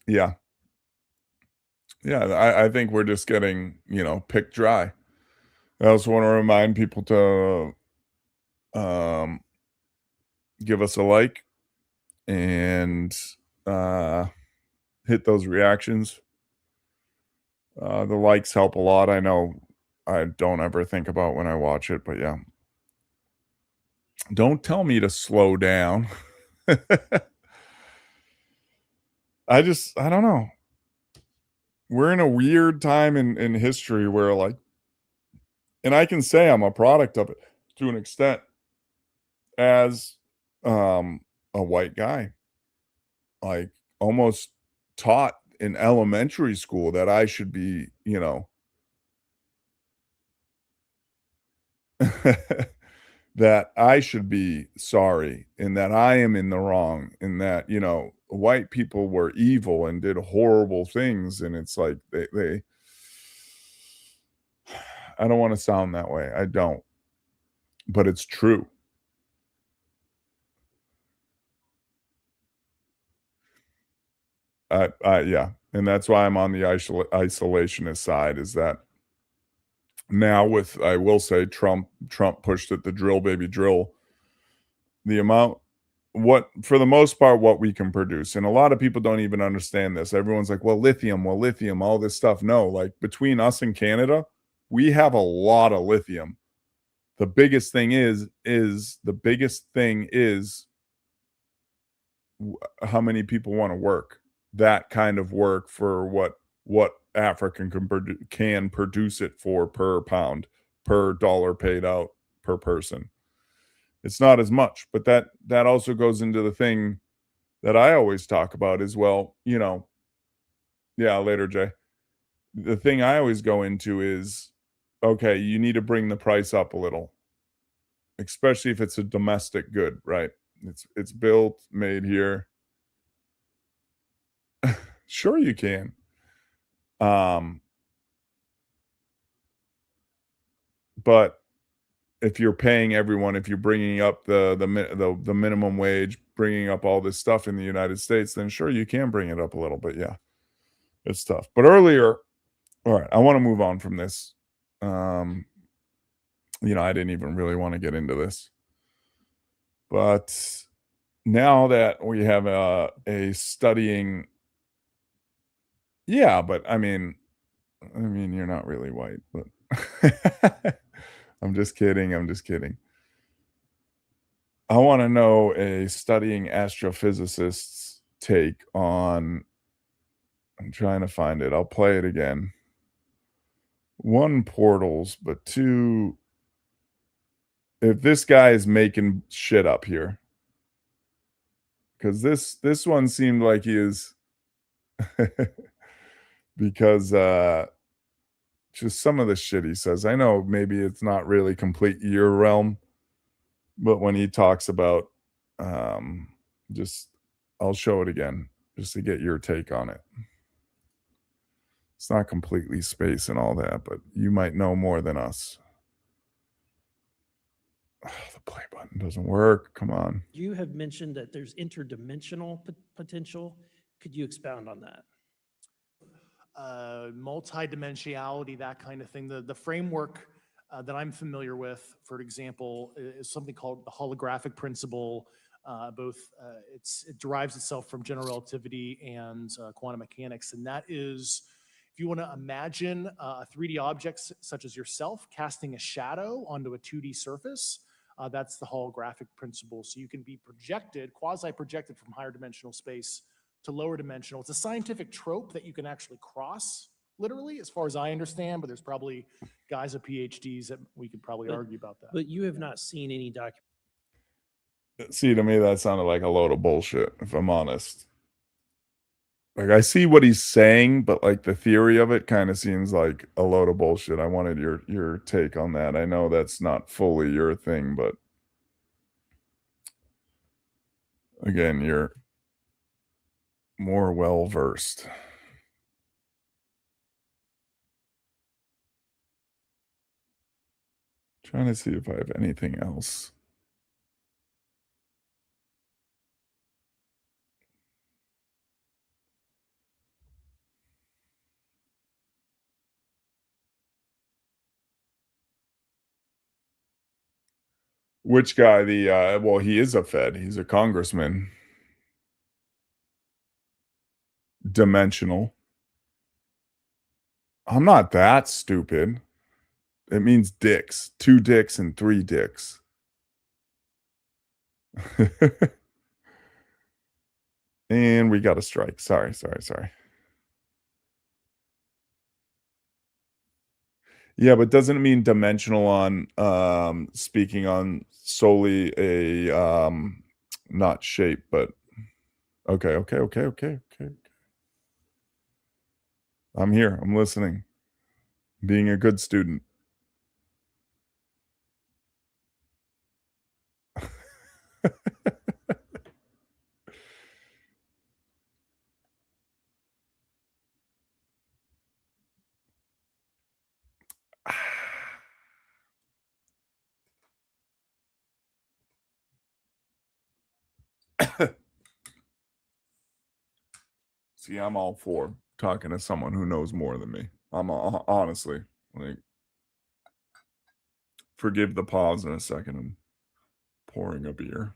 Yeah. Yeah, I think we're just getting, picked dry. I also want to remind people to give us a like and hit those reactions. The likes help a lot. I know I don't ever think about when I watch it, but yeah. Don't tell me to slow down. I don't know. We're in a weird time in history where and I can say I'm a product of it to an extent as a white guy, almost taught in elementary school that I should be, that I should be sorry and that I am in the wrong and that, white people were evil and did horrible things. And it's like they I don't want to sound that way. I don't. But it's true. Yeah. And that's why I'm on the isolationist side, is that now with, I will say, Trump pushed it, the drill baby drill, the amount, for the most part, what we can produce. And a lot of people don't even understand this. Everyone's like, well, lithium, all this stuff. No, between us and Canada, we have a lot of lithium. The biggest thing is how many people want to work that kind of work for what African can produce it for per pound, per dollar paid out per person. It's not as much, but that also goes into the thing that I always talk about as well. Yeah, later, Jay. The thing I always go into is, okay, you need to bring the price up a little, especially if it's a domestic good, right? It's built, made here. Sure you can. But if you're paying everyone, if you're bringing up the minimum wage, bringing up all this stuff in the United States, then sure you can bring it up a little bit. Yeah, it's tough. But earlier, all right, I want to move on from this. I didn't even really want to get into this, but now that we have a studying, yeah, but I mean, you're not really white, but I'm just kidding. I want to know a studying astrophysicist's take on, I'm trying to find it. I'll play it again. 1, portals, but 2, if this guy is making shit up here. Because this one seemed like he is, because just some of the shit he says. I know maybe it's not really complete your realm, but when he talks about, I'll show it again just to get your take on it. It's not completely space and all that, but you might know more than us. The play button doesn't work. Come on. You have mentioned that there's interdimensional potential. Could you expound on that? Multidimensionality, that kind of thing. The framework that I'm familiar with, for example, is something called the holographic principle. It derives itself from general relativity and quantum mechanics, and that is, if you want to imagine a 3D object such as yourself casting a shadow onto a 2D surface, that's the holographic principle. So you can be projected, quasi-projected from higher dimensional space to lower dimensional. It's a scientific trope that you can actually cross, literally, as far as I understand, but there's probably guys with PhDs that we could probably argue about that. But you have not seen any document. See, to me, that sounded like a load of bullshit, if I'm honest. Like, I see what he's saying, but like the theory of it kind of seems like a load of bullshit. I wanted your take on that. I know that's not fully your thing, but again, you're more well versed. Trying to see if I have anything else. Which guy? Well, he is a Fed. He's a congressman. Dimensional. I'm not that stupid. It means dicks. 2 dicks and 3 dicks. And we got a strike. Sorry. Yeah, but doesn't it mean dimensional on speaking on solely a not shape, but okay. I'm here. I'm listening. Being a good student. See, I'm all for talking to someone who knows more than me. I'm honestly like, forgive the pause in a second. I'm pouring a beer.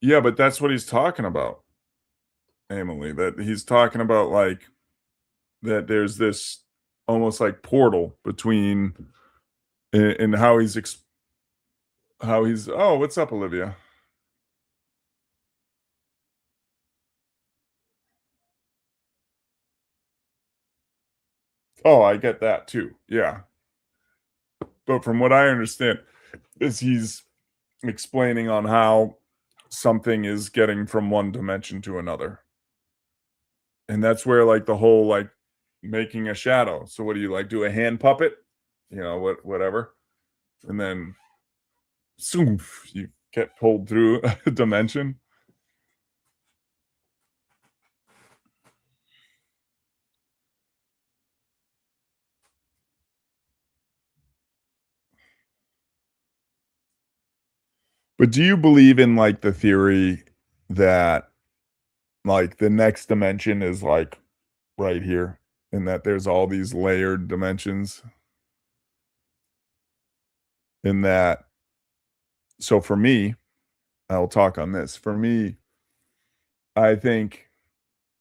Yeah, but that's what he's talking about, Emily. That he's talking about like that there's this almost like portal between and how he's oh, what's up, Olivia? Oh, I get that too. Yeah. But from what I understand is he's explaining on how something is getting from one dimension to another. And that's where like the whole like making a shadow. So what do you like do a hand puppet? You know, whatever. And then you get pulled through a dimension. But do you believe in like the theory that like the next dimension is like right here and that there's all these layered dimensions? In that, so for me, I'll talk on this. For me, I think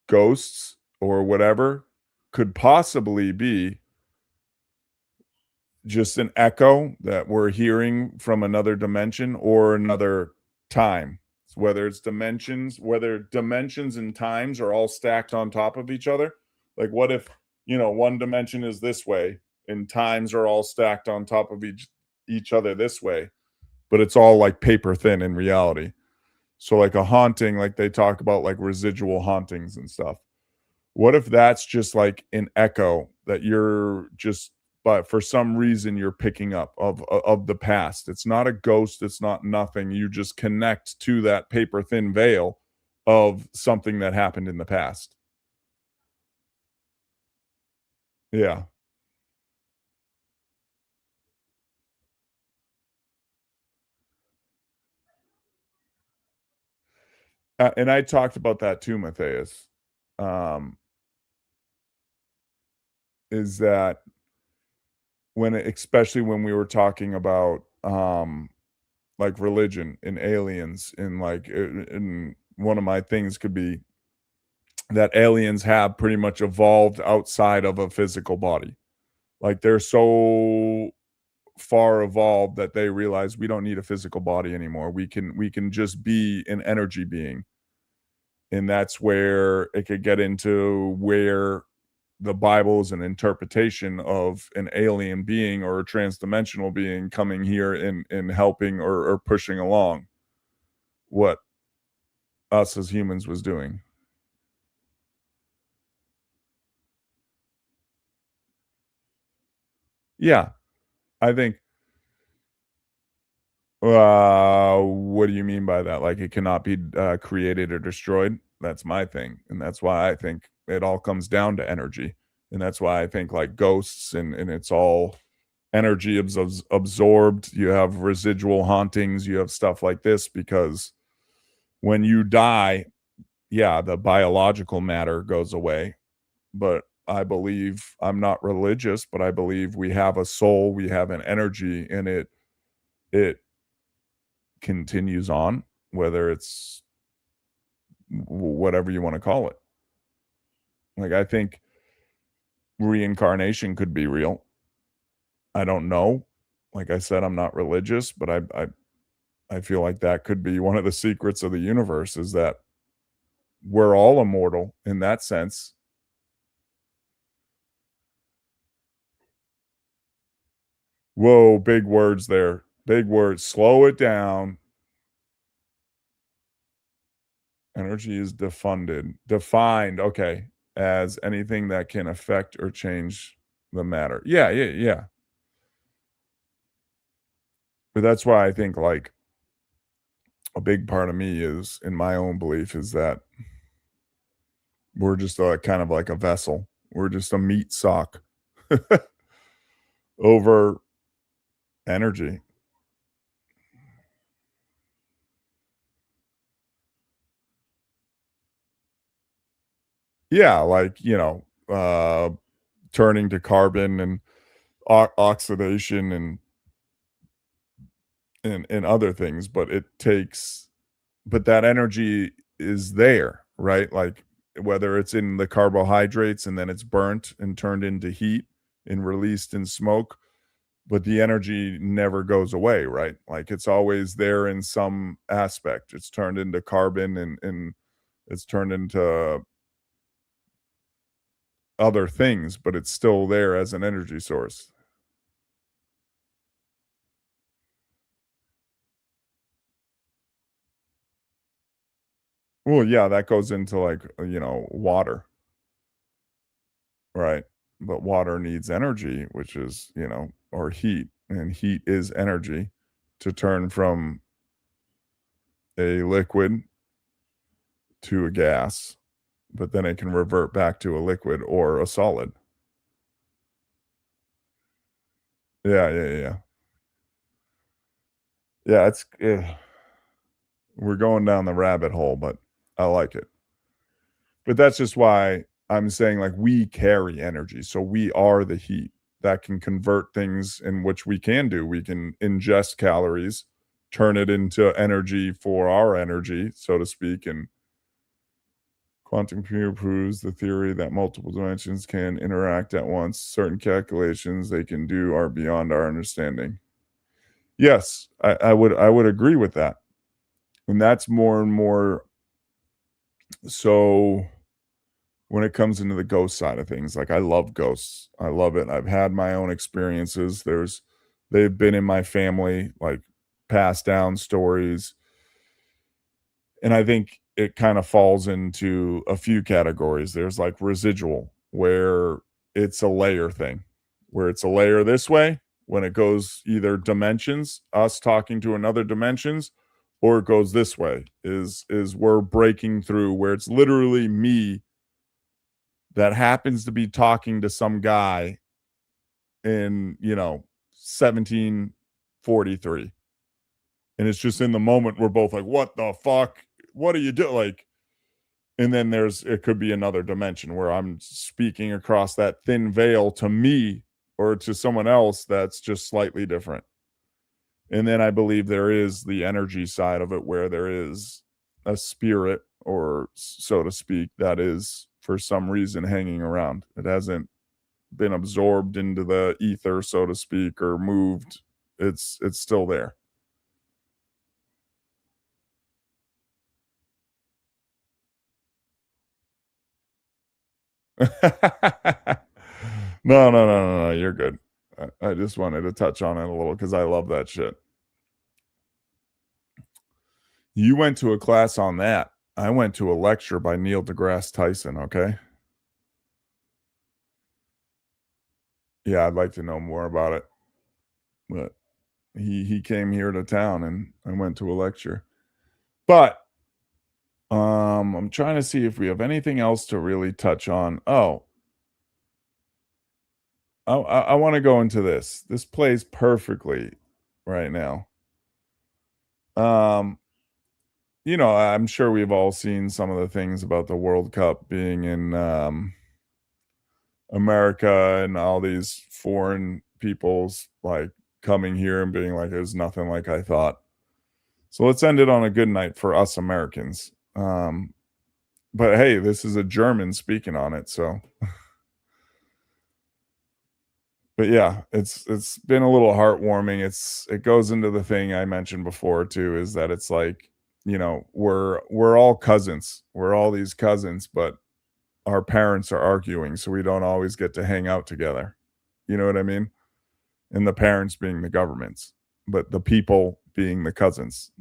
ghosts or whatever could possibly be just an echo that we're hearing from another dimension or another time. Whether it's dimensions, whether dimensions and times are all stacked on top of each other. Like what if, one dimension is this way and times are all stacked on top of each other this way, but it's all like paper thin in reality. So like a haunting, like they talk about like residual hauntings and stuff. What if that's just like an echo that you're just, but for some reason you're picking up of the past? It's not a ghost. It's not nothing. You just connect to that paper thin veil of something that happened in the past. Yeah. And I talked about that too, Matthias. Is that especially when we were talking about like religion and aliens and like and one of my things could be that aliens have pretty much evolved outside of a physical body. Like they're so far evolved that they realize we don't need a physical body anymore. We can just be an energy being. And that's where it could get into where the Bible is an interpretation of an alien being or a transdimensional being coming here and helping or pushing along what us as humans was doing. Yeah, I think. What do you mean by that? Like it cannot be created or destroyed? That's my thing, and that's why I think it all comes down to energy, and that's why I think like ghosts and it's all energy absorbed. You have residual hauntings. You have stuff like this because when you die, yeah, the biological matter goes away, but I believe, I'm not religious, but I believe we have a soul, we have an energy, and it continues on, whether it's whatever you want to call it. Like I think reincarnation could be real. I don't know. Like I said, I'm not religious, but I feel like that could be one of the secrets of the universe, is that we're all immortal in that sense. Whoa, big words there. Big words. Slow it down. Energy is defined, okay, as anything that can affect or change the matter. Yeah. But that's why I think like a big part of me is, in my own belief, is that we're just kind of like a vessel. We're just a meat sock over energy. Yeah, like, turning to carbon and oxidation and other things, but that energy is there, right? Like whether it's in the carbohydrates and then it's burnt and turned into heat and released in smoke, but the energy never goes away, right? Like it's always there in some aspect. It's turned into carbon and it's turned into other things, but it's still there as an energy source. Well, yeah, that goes into like, water, right? But water needs energy, which is, or heat, and heat is energy to turn from a liquid to a gas, but then it can revert back to a liquid or a solid. Yeah. Yeah, we're going down the rabbit hole, but I like it. But that's just why I'm saying like we carry energy. So we are the heat that can convert things, in which we can do. We can ingest calories, turn it into energy for our energy, so to speak. And quantum computer proves the theory that multiple dimensions can interact at once. Certain calculations they can do are beyond our understanding. Yes, I would agree with that. And that's more and more so when it comes into the ghost side of things. Like I love ghosts. I love it. I've had my own experiences. They've been in my family, like passed down stories. And I think it kind of falls into a few categories. There's like residual, where it's a layer thing, where it's a layer this way when it goes either dimensions, us talking to another dimensions, or it goes this way, is we're breaking through, where it's literally me that happens to be talking to some guy in 1743, and it's just in the moment we're both like, what the fuck, what are you doing, like. And then it could be another dimension where I'm speaking across that thin veil to me or to someone else that's just slightly different. And then I believe there is the energy side of it, where there is a spirit, or so to speak, that is for some reason hanging around. It hasn't been absorbed into the ether, so to speak, or moved. It's still there. No. You're good. I just wanted to touch on it a little because I love that shit. You went to a class on that. I went to a lecture by Neil deGrasse Tyson, okay? Yeah, I'd like to know more about it. But he came here to town and I went to a lecture. But I'm trying to see if we have anything else to really touch on. Oh, I want to go into this. This plays perfectly right now. I'm sure we've all seen some of the things about the World Cup being in America and all these foreign peoples like coming here and being like, "There's nothing like I thought." So let's end it on a good night for us Americans. But hey, this is a German speaking on it, so. But yeah, it's been a little heartwarming. It goes into the thing I mentioned before too, is that it's like, we're all cousins. We're all these cousins, but our parents are arguing, so we don't always get to hang out together. You know what I mean? And the parents being the governments, but the people being the cousins.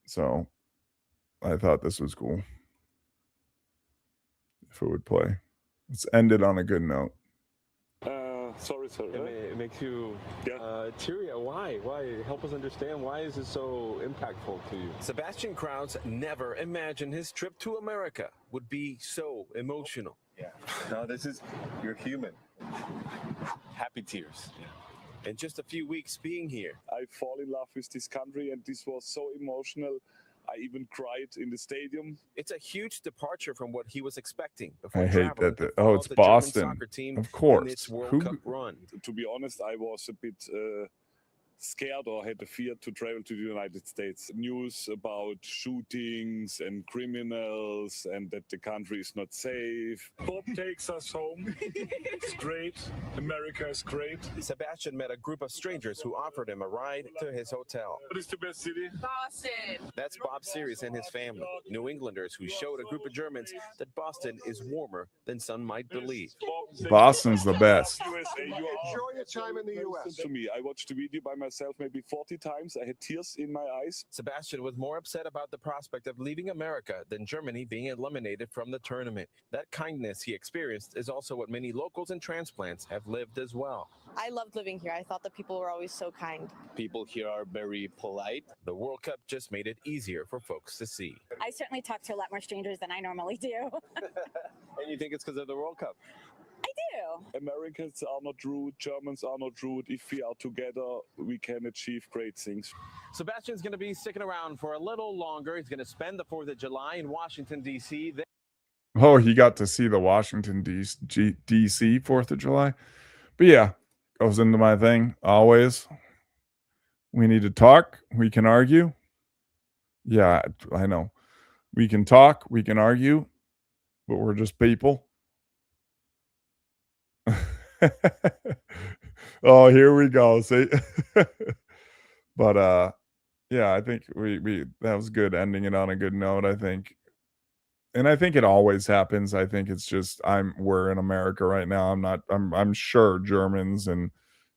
So I thought this was cool. If it would play. Let's end it on a good note. Sorry. It makes you teary. Why? Help us understand. Why is it so impactful to you? Sebastian Krauts never imagined his trip to America would be so emotional. Yeah. No, you're human. Happy tears. In just a few weeks being here, I fall in love with this country, and this was so emotional. I even cried in the stadium. It's a huge departure from what he was expecting. I hate that. to Oh, follow it's the German Boston. soccer team Of in course. its World Cup run. To be honest, I was a bit scared or had the fear to travel to the United States. News about shootings and criminals and that the country is not safe. Bob takes us home. It's great. America is great. Sebastian met a group of strangers who offered him a ride to his hotel. What is the best city? Boston. That's Bob Series and his family, New Englanders who showed a group of Germans that Boston is warmer than some might believe. Boston's the best. Enjoy your time in the U.S. To me, I watched the video by myself maybe 40 times. I had tears in my eyes. Sebastian was more upset about the prospect of leaving America than Germany being eliminated from the tournament. That kindness he experienced is also what many locals and transplants have lived as well. I loved living here. I thought the people were always so kind. People here are very polite. The World Cup just made it easier for folks to see. I certainly talk to a lot more strangers than I normally do. And you think it's because of the World Cup? I do. Americans are not rude, Germans are not rude. If we are together, we can achieve great things. Sebastian's going to be sticking around for a little longer. He's going to spend the 4th of July in Washington, D.C. Oh, he got to see the Washington, D.C. 4th of July. But yeah, goes into my thing always. We need to talk. We can argue. Yeah, I know. We can talk. We can argue. But we're just people. Oh, here we go. See? But yeah, I think we that was good, ending it on a good note, I think. And I think it always happens. I think it's just we're in America right now. I'm sure Germans and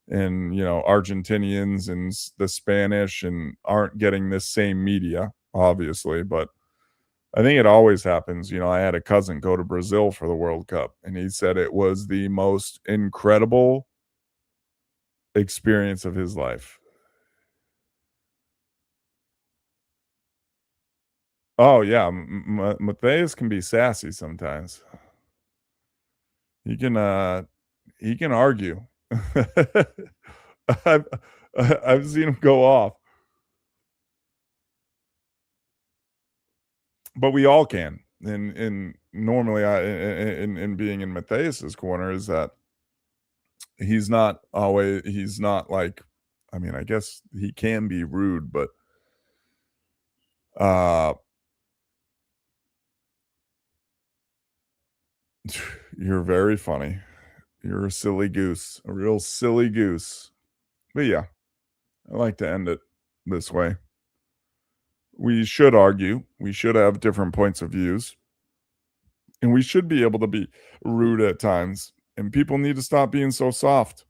Argentinians and the Spanish and aren't getting this same media, obviously, but I think it always happens. I had a cousin go to Brazil for the World Cup, and he said it was the most incredible experience of his life. Oh, yeah. Matthias can be sassy sometimes. He can argue. I've seen him go off. But we all can. And normally in being in Matthias's corner is that he's not like, I mean, I guess he can be rude, but you're very funny. You're a silly goose, a real silly goose. But yeah, I like to end it this way. We should argue. We should have different points of views. And we should be able to be rude at times. And people need to stop being so soft.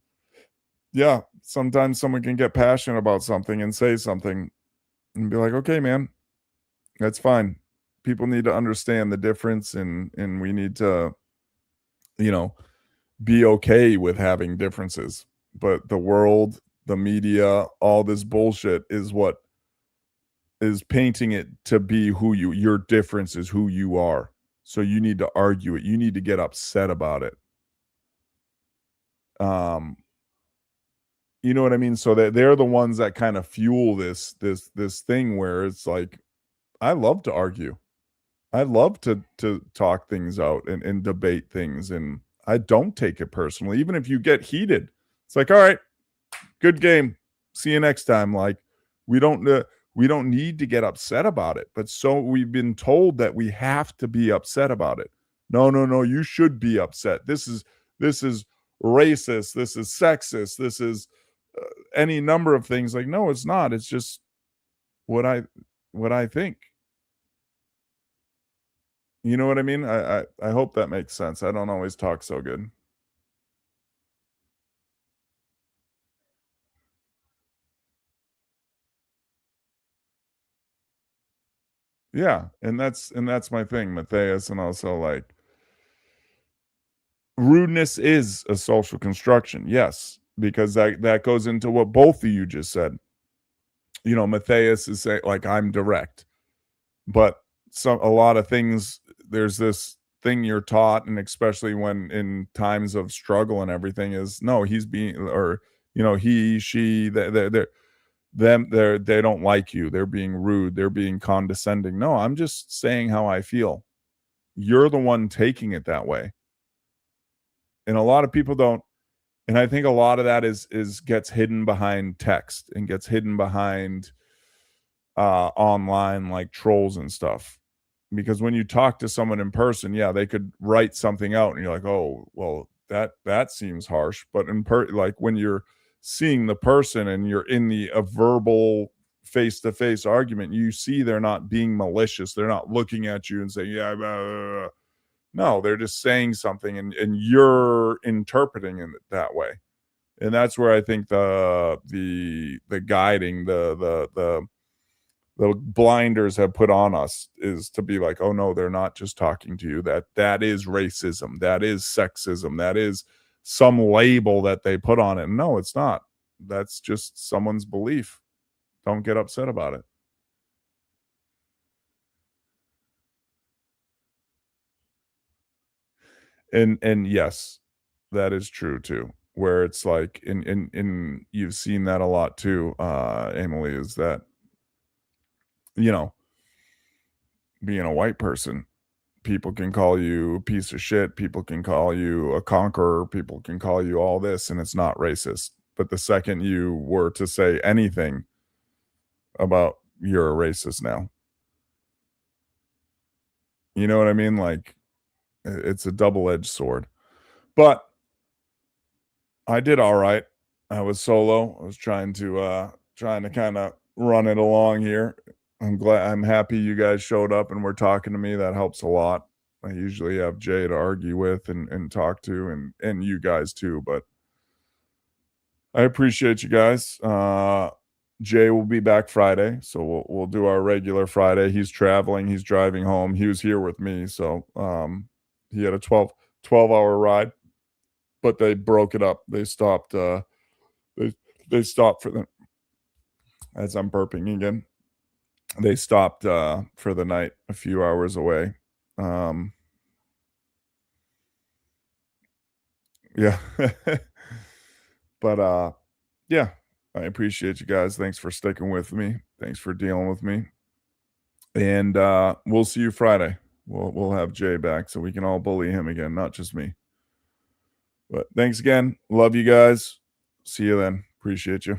Yeah, sometimes someone can get passionate about something and say something and be like, okay, man, that's fine. People need to understand the difference, and we need to, be okay with having differences. But the world, the media, all this bullshit is what is painting it to be your difference is who you are. So you need to argue it. You need to get upset about it. You know what I mean? So that they're the ones that kind of fuel this thing where it's like, I love to argue. I love to talk things out and debate things, and I don't take it personally. Even if you get heated, it's like, all right, good game. See you next time. Like, we don't need to get upset about it. But so we've been told that we have to be upset about it. No, you should be upset. This is racist. This is sexist. This is any number of things. Like, no, it's not. It's just what I think. You know what I mean? I hope that makes sense. I don't always talk so good. Yeah, and that's my thing, Matthias, and also like rudeness is a social construction. Yes, because that goes into what both of you just said. Matthias is saying like I'm direct, but a lot of things, there's this thing you're taught, and especially when in times of struggle and everything, is no, he's being, or he, she, they don't like you, they're being rude, they're being condescending. No, I'm just saying how I feel. You're the one taking it that way, and a lot of people don't. And I think a lot of that is gets hidden behind text and gets hidden behind online, like trolls and stuff. Because when you talk to someone in person, yeah, they could write something out and you're like, oh, well, that seems harsh. But like when you're seeing the person and you're in a verbal face-to-face argument, you see they're not being malicious. They're not looking at you and saying, yeah, blah, blah, blah. No, they're just saying something and you're interpreting it that way. And that's where I think the guiding, the blinders have put on us is to be like, oh no, they're not just talking to you. That is racism. That is sexism. That is some label that they put on it. No, it's not. That's just someone's belief. Don't get upset about it. And yes, that is true too. Where it's like, in you've seen that a lot too, Emily, is that, being a white person, people can call you a piece of shit, people can call you a conqueror, people can call you all this, and it's not racist. But the second you were to say anything about, you're a racist now. You know what I mean? Like, it's a double-edged sword. But I did all right. I was solo. I was trying to kind of run it along here. I'm happy you guys showed up and were talking to me. That helps a lot. I usually have Jay to argue with and talk to, and you guys too, but I appreciate you guys. Jay will be back Friday, so we'll do our regular Friday. He's traveling, he's driving home. He was here with me, so he had a 12-hour ride, but they broke it up. They stopped they stopped for the, as I'm burping again. They stopped for the night a few hours away. Yeah. But yeah, I appreciate you guys. Thanks for sticking with me. Thanks for dealing with me. And we'll see you Friday. We'll have Jay back so we can all bully him again, not just me. But thanks again. Love you guys. See you then. Appreciate you.